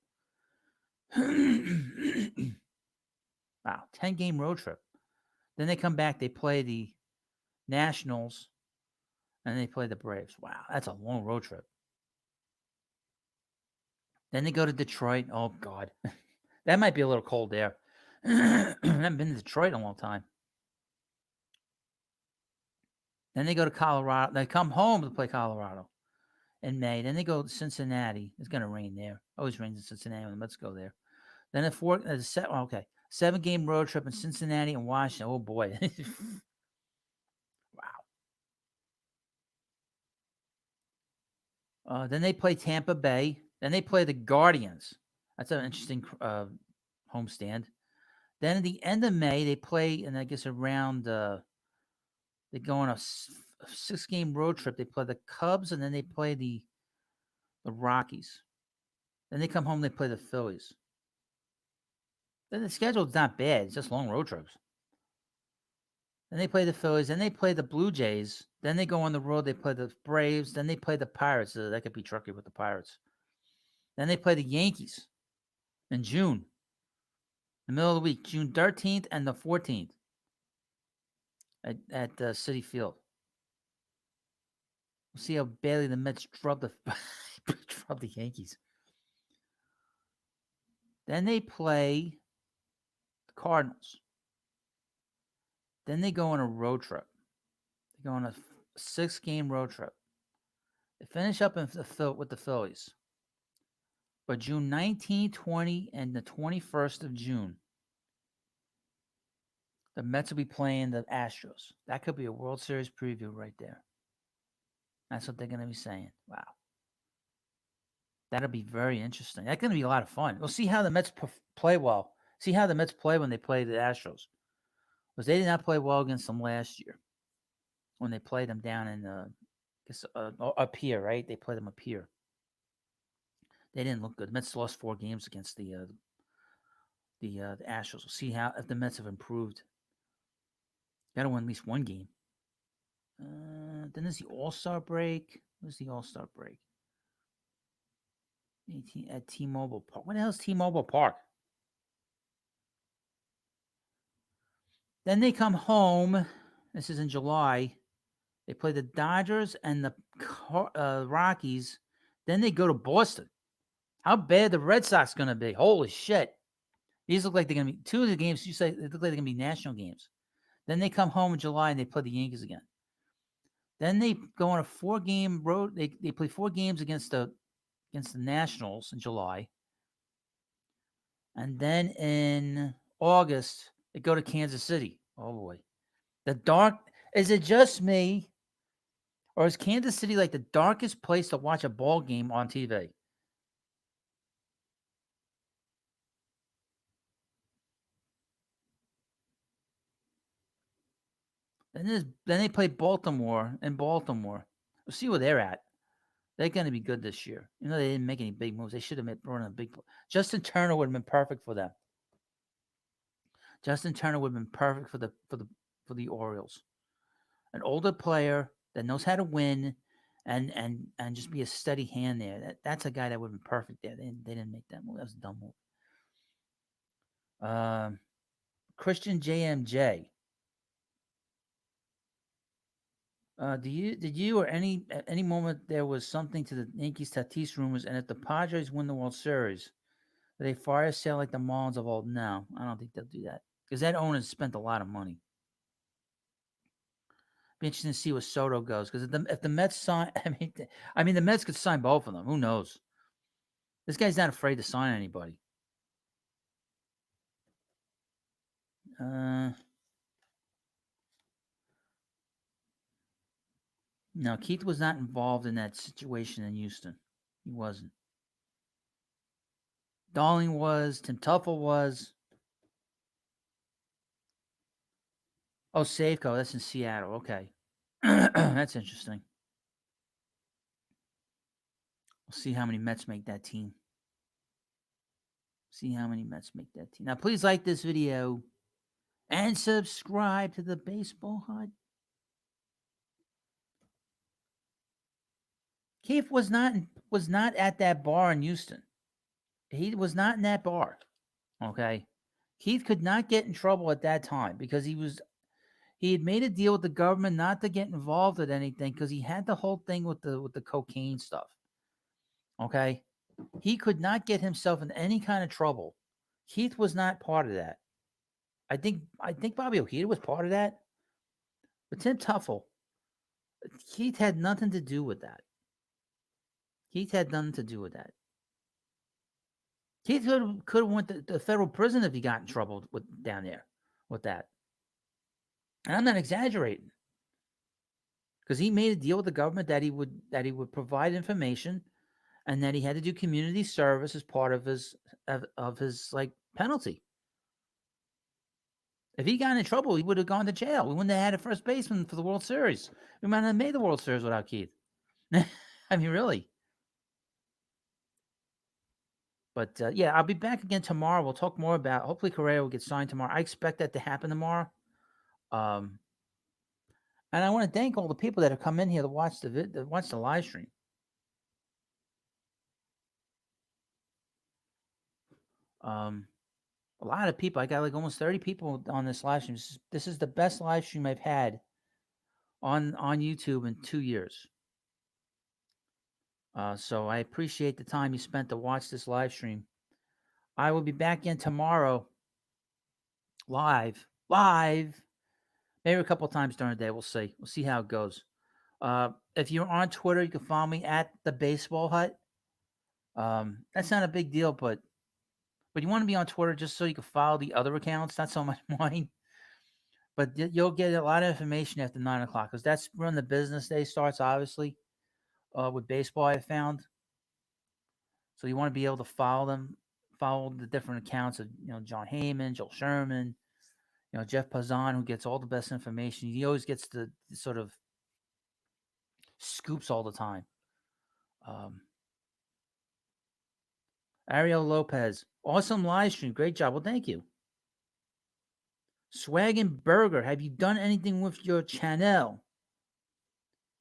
S3: Wow. 10-game road trip. Then they come back. They play the Nationals. And they play the Braves. Wow. That's a long road trip. Then they go to Detroit. Oh, God. That might be a little cold there. I haven't been to Detroit in a long time. Then they go to Colorado. They come home to play Colorado in May. Then they go to Cincinnati. It's going to rain there. Always rains in Cincinnati when the Mets go there. Then a 7-game road trip in Cincinnati and Washington. Oh, boy. Wow. Then they play Tampa Bay. Then they play the Guardians. That's an interesting homestand. Then at the end of May, they play, and I guess around, they go on a 6-game road trip. They play the Cubs, and then they play the Rockies. Then they come home, they play the Phillies. Then the schedule's not bad. It's just long road trips. Then they play the Phillies. Then they play the Blue Jays. Then they go on the road. They play the Braves. Then they play the Pirates. That could be tricky with the Pirates. Then they play the Yankees in June. The middle of the week, June 13th and the 14th at Citi Field. We'll see how badly the Mets drub the Yankees. Then they play the Cardinals. Then they go on a road trip. They go on a 6-game road trip. They finish up with the Phillies. But June 19, 20, and the 21st of June, the Mets will be playing the Astros. That could be a World Series preview right there. That's what they're going to be saying. Wow. That'll be very interesting. That's going to be a lot of fun. We'll see how the Mets play well. See how the Mets play when they play the Astros. Because they did not play well against them last year when they played them down in, up here, right? They played them up here. They didn't look good. The Mets lost 4 games against the Astros. We'll see if the Mets have improved. Got to win at least 1 game. Then there's the All-Star break. Where's the All-Star break? At T-Mobile Park. What the hell's T-Mobile Park? Then they come home. This is in July. They play the Dodgers and the Rockies. Then they go to Boston. How bad the Red Sox going to be? Holy shit. These look like they're going to be, two of the games, you say, they look like they're going to be national games. Then they come home in July and they play the Yankees again. Then they go on a 4-game road. They play 4 games against the Nationals in July. And then in August, they go to Kansas City. Oh, boy. Is it just me? Or is Kansas City like the darkest place to watch a ball game on TV? Then they play Baltimore in Baltimore. We'll see where they're at. They're going to be good this year. You know, they didn't make any big moves. They should have run a big. Justin Turner would have been perfect for them. Justin Turner would have been perfect for the Orioles. An older player that knows how to win, and just be a steady hand there. That's a guy that would have been perfect there. They didn't make that move. That was a dumb move. Christian JMJ. Did you or at any moment there was something to the Yankees Tatis rumors, and if the Padres win the World Series, do they fire sale like the Marlins of old? No, I don't think they'll do that because that owner spent a lot of money. Be interesting to see where Soto goes because if the Mets sign, I mean the Mets could sign both of them. Who knows? This guy's not afraid to sign anybody. No, Keith was not involved in that situation in Houston. He wasn't. Darling was. Tim Tuffle was. Oh, Safeco. That's in Seattle. Okay. That's interesting. We'll see how many Mets make that team. Now, please like this video and subscribe to the Baseball Hut. Keith was not at that bar in Houston. He was not in that bar. Okay. Keith could not get in trouble at that time because he had made a deal with the government not to get involved with anything because he had the whole thing with the cocaine stuff. Okay. He could not get himself in any kind of trouble. Keith was not part of that. I think Bobby O'Keefe was part of that. But Tim Tuffle, Keith had nothing to do with that. Keith could have went to the federal prison if he got in trouble down there with that. And I'm not exaggerating. Because he made a deal with the government that he would provide information and that he had to do community service as part of his like penalty. If he got in trouble, he would have gone to jail. We wouldn't have had a first baseman for the World Series. We might not have made the World Series without Keith. I mean, really. But yeah, I'll be back again tomorrow. We'll talk more about. Hopefully, Correa will get signed tomorrow. I expect that to happen tomorrow. And I want to thank all the people that have come in here to watch the live stream. A lot of people. I got like almost 30 people on this live stream. This is the best live stream I've had on YouTube in 2 years. So I appreciate the time you spent to watch this live stream. I will be back in tomorrow live, maybe a couple of times during the day. We'll see how it goes. If you're on Twitter, you can follow me at the Baseball Hut. That's not a big deal, but you want to be on Twitter just so you can follow the other accounts, not so much mine. But you'll get a lot of information after 9 o'clock because that's when the business day starts, obviously, with baseball, I found. So you want to be able to follow the different accounts of, John Heyman, Joel Sherman, Jeff Pazan, who gets all the best information. He always gets the sort of scoops all the time. Ariel Lopez, awesome live stream. Great job. Well, thank you. Swag and Burger, have you done anything with your channel?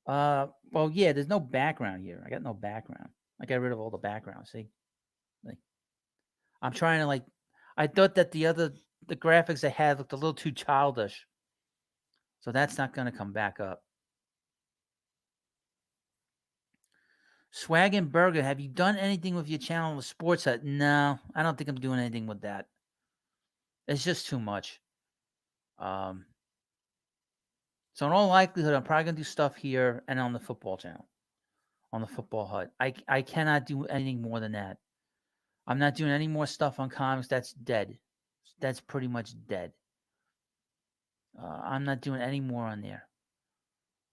S3: Well, yeah, there's no background here. I got no background. I got rid of all the background, see? I'm trying to like. I thought that the graphics they had looked a little too childish, so that's not going to come back up. Swag and Burger, have you done anything with your channel on the sports side? No, I don't think I'm doing anything with that. It's just too much. Um, so in all likelihood, I'm probably gonna do stuff here and on the football channel, on the football hut. I cannot do anything more than that. I'm not doing any more stuff on comics. That's dead. That's pretty much dead. I'm not doing any more on there.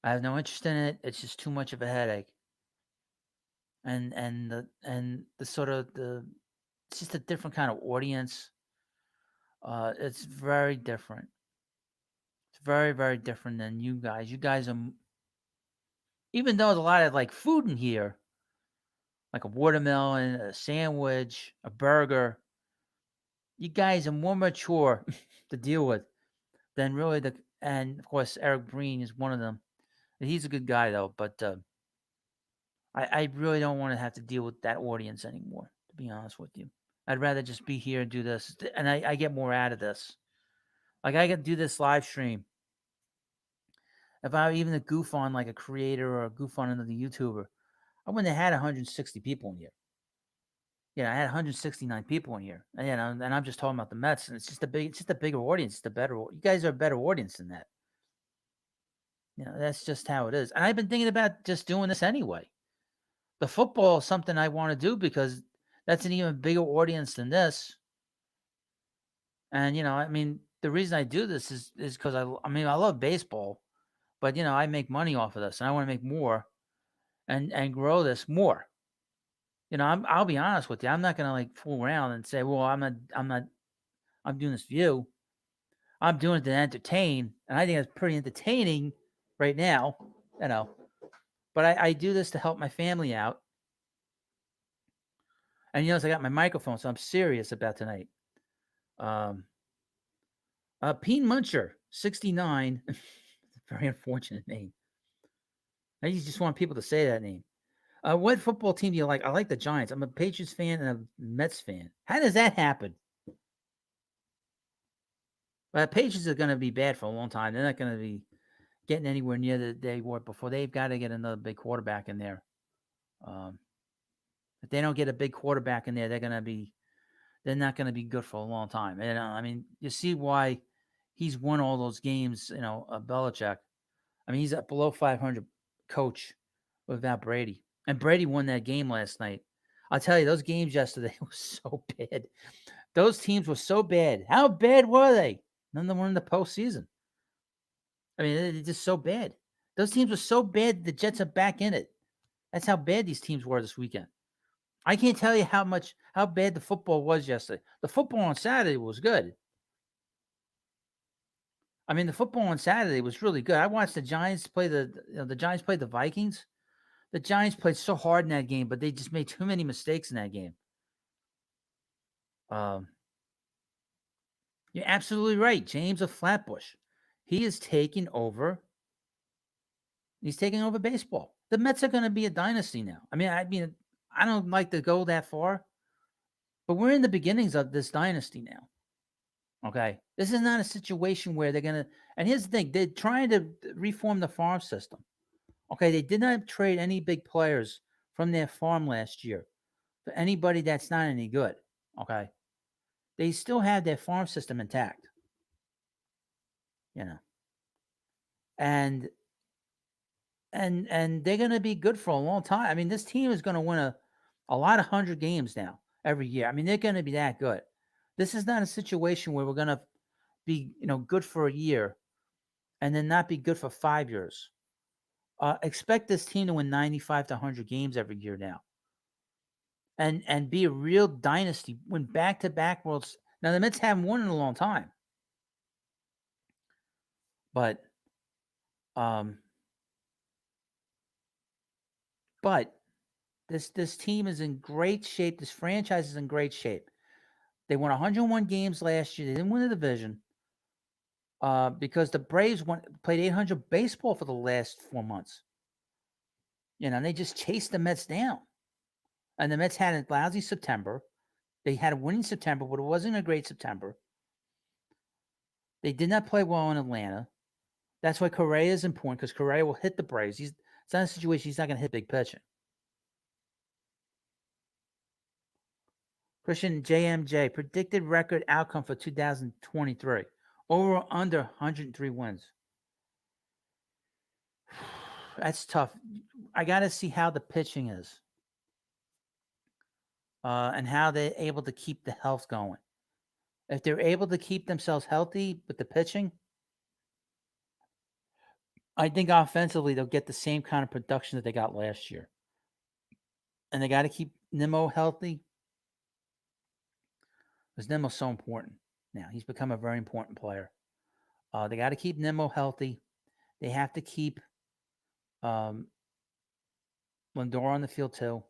S3: I have no interest in it. It's just too much of a headache. And the sort of the it's just a different kind of audience. It's very different. It's very, very different than you guys. You guys are, even though there's a lot of like food in here, like a watermelon, a sandwich, a burger, you guys are more mature to deal with than really and of course, Eric Breen is one of them. He's a good guy though, but I really don't want to have to deal with that audience anymore, to be honest with you. I'd rather just be here and do this, and I get more out of this. Like I could do this live stream. If I even a goof on like a creator or a goof on another YouTuber, I wouldn't have had 160 people in here. Yeah, I had 169 people in here, and I'm just talking about the Mets, and it's just a bigger audience. It's the better. You guys are a better audience than that. That's just how it is. And I've been thinking about just doing this anyway. The football is something I want to do because that's an even bigger audience than this. And I mean, the reason I do this is because I mean I love baseball, but I make money off of this, and I want to make more and grow this more. I'll be honest with you. I'm not gonna like fool around and say, well, I'm doing this for you. I'm doing it to entertain, and I think it's pretty entertaining right now, you know. But I do this to help my family out. And I got my microphone, so I'm serious about tonight. Peen Muncher, 69. Very unfortunate name. I just want people to say that name. What football team do you like? I like the Giants. I'm a Patriots fan and a Mets fan. How does that happen? Well, the Patriots are going to be bad for a long time. They're not going to be getting anywhere near that they were before. They've got to get another big quarterback in there. If they don't get a big quarterback in there, they're not going to be good for a long time. And I mean, you see why he's won all those games. Belichick. I mean, he's a below 500 coach without Brady, and Brady won that game last night. I'll tell you, those games yesterday were so bad. Those teams were so bad. How bad were they? None of them were in the postseason. I mean, they're just so bad. Those teams were so bad, the Jets are back in it. That's how bad these teams were this weekend. I can't tell you how bad the football was yesterday. The football on Saturday was good. I mean, the football on Saturday was really good. I watched the Giants play the Giants played the Vikings. The Giants played so hard in that game, but they just made too many mistakes in that game. You're absolutely right. James of Flatbush. He is taking over. He's taking over baseball. The Mets are going to be a dynasty now. I mean, I don't like to go that far, but we're in the beginnings of this dynasty now. Okay. This is not a situation where they're going to, and here's the thing, they're trying to reform the farm system. Okay. They did not trade any big players from their farm last year for anybody that's not any good. Okay. They still have their farm system intact. And they're going to be good for a long time. I mean, this team is going to win a lot of 100 games now every year. I mean, they're going to be that good. This is not a situation where we're going to be, good for a year and then not be good for 5 years. Expect this team to win 95 to 100 games every year now. And be a real dynasty, win back-to-back worlds. Now, the Mets haven't won in a long time. But this team is in great shape. This franchise is in great shape. They won 101 games last year. They didn't win the division because the Braves played 800 baseball for the last 4 months. And they just chased the Mets down. And the Mets had a lousy September. They had a winning September, but it wasn't a great September. They did not play well in Atlanta. That's why Correa is important, because Correa will hit the Braves. It's not a situation he's not going to hit big pitching. Christian JMJ, predicted record outcome for 2023. Over or under 103 wins. That's tough. I got to see how the pitching is. And how they're able to keep the health going. If they're able to keep themselves healthy with the pitching, I think offensively they'll get the same kind of production that they got last year. And they got to keep Nimmo healthy, because Nimmo's so important now. He's become a very important player. They got to keep Nimmo healthy. They have to keep Lindor on the field too.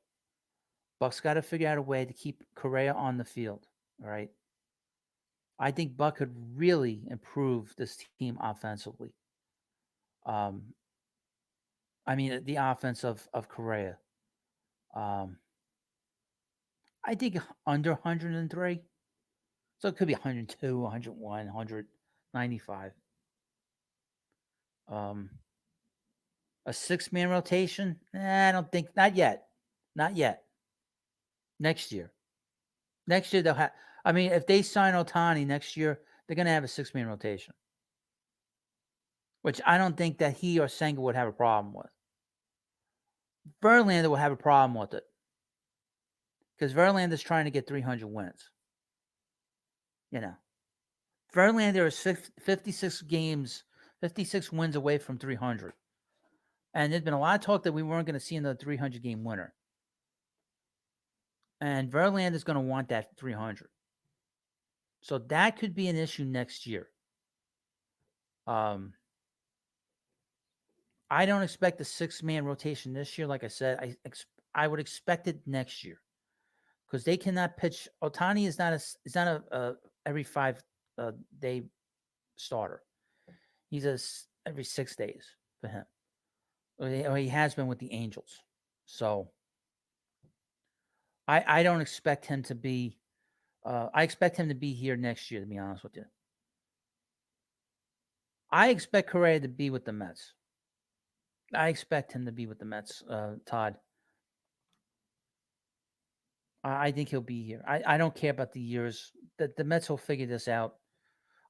S3: Buck's got to figure out a way to keep Correa on the field. All right. I think Buck could really improve this team offensively. I mean, the offense of Correa. I think under 103. So it could be 102, 101, 195. A 6-man rotation? I don't think, not yet. Not yet. Next year. Next year they'll have, I mean, if they sign Ohtani next year, they're going to have a 6-man rotation. Which I don't think that he or Senga would have a problem with. Verlander will have a problem with it. Because Verlander's trying to get 300 wins. You know. Verlander is 56 games, 56 wins away from 300. And there's been a lot of talk that we weren't going to see another 300-game winner. And Verlander's going to want that 300. So that could be an issue next year. I don't expect a 6-man rotation this year. Like I said, I would expect it next year, because they cannot pitch. Ohtani is not a every 5 day starter. He's every 6 days for him, or he has been with the Angels. So I don't expect him to be. I expect him to be here next year, to be honest with you. I expect Correa to be with the Mets. I expect him to be with the Mets, Todd. I think he'll be here. I don't care about the years. The Mets will figure this out.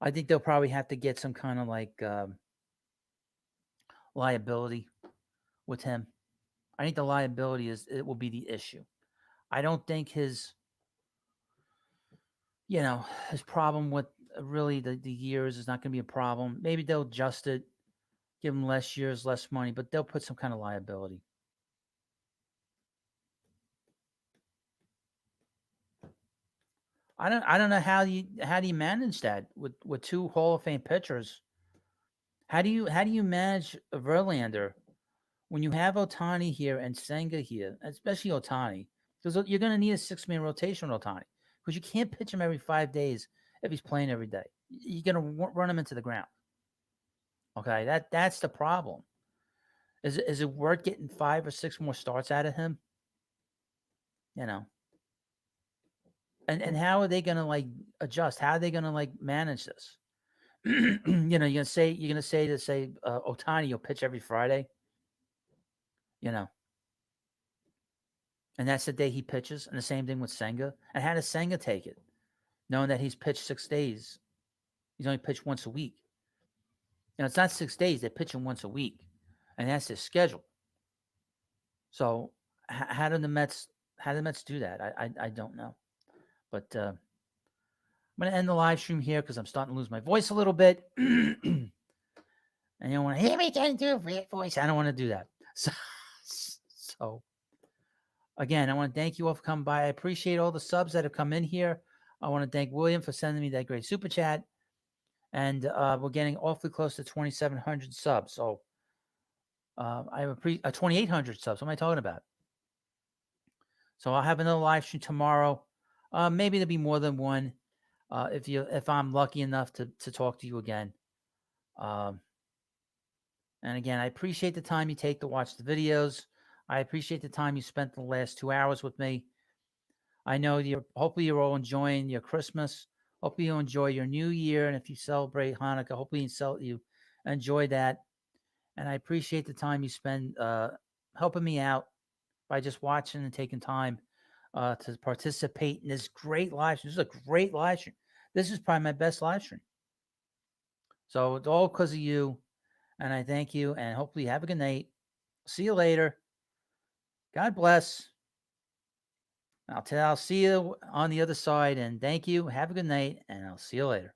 S3: I think they'll probably have to get some kind of like liability with him. I think the liability will be the issue. I don't think his problem with really the years is not going to be a problem. Maybe they'll adjust it, give him less years, less money, but they'll put some kind of liability. I don't know how do you manage that with 2 Hall of Fame pitchers. How do you manage Verlander when you have Ohtani here and Senga here, especially Ohtani? Because you're going to need a 6-man rotation on Ohtani, because you can't pitch him every 5 days if he's playing every day. You're going to run him into the ground. Okay, that's the problem. Is it worth getting 5 or 6 more starts out of him? And how are they going to like adjust? How are they going to like manage this? You're gonna say Ohtani, you'll pitch every Friday. And that's the day he pitches. And the same thing with Senga. And how does Senga take it, knowing that he's pitched 6 days? He's only pitched once a week. It's not 6 days; they're pitching once a week, and that's their schedule. So how do the Mets do that? I don't know. But I'm going to end the live stream here because I'm starting to lose my voice a little bit. And you don't want to hear me turn to a weird voice. I don't want to do that. So again, I want to thank you all for coming by. I appreciate all the subs that have come in here. I want to thank William for sending me that great super chat. And we're getting awfully close to 2,700 subs. So I have 2,800 subs. What am I talking about? So I'll have another live stream tomorrow. Maybe there'll be more than one. If I'm lucky enough to talk to you again. And again, I appreciate the time you take to watch the videos. I appreciate the time you spent the last 2 hours with me. I know hopefully you're all enjoying your Christmas. Hopefully you enjoy your New Year, and if you celebrate Hanukkah, hopefully you enjoy that. And I appreciate the time you spend helping me out by just watching and taking time to participate in this great live stream. This is a great live stream. This is probably my best live stream. So it's all because of you, and I thank you. And hopefully you have a good night. See you later. God bless. I'll see you on the other side. And thank you. Have a good night, and I'll see you later.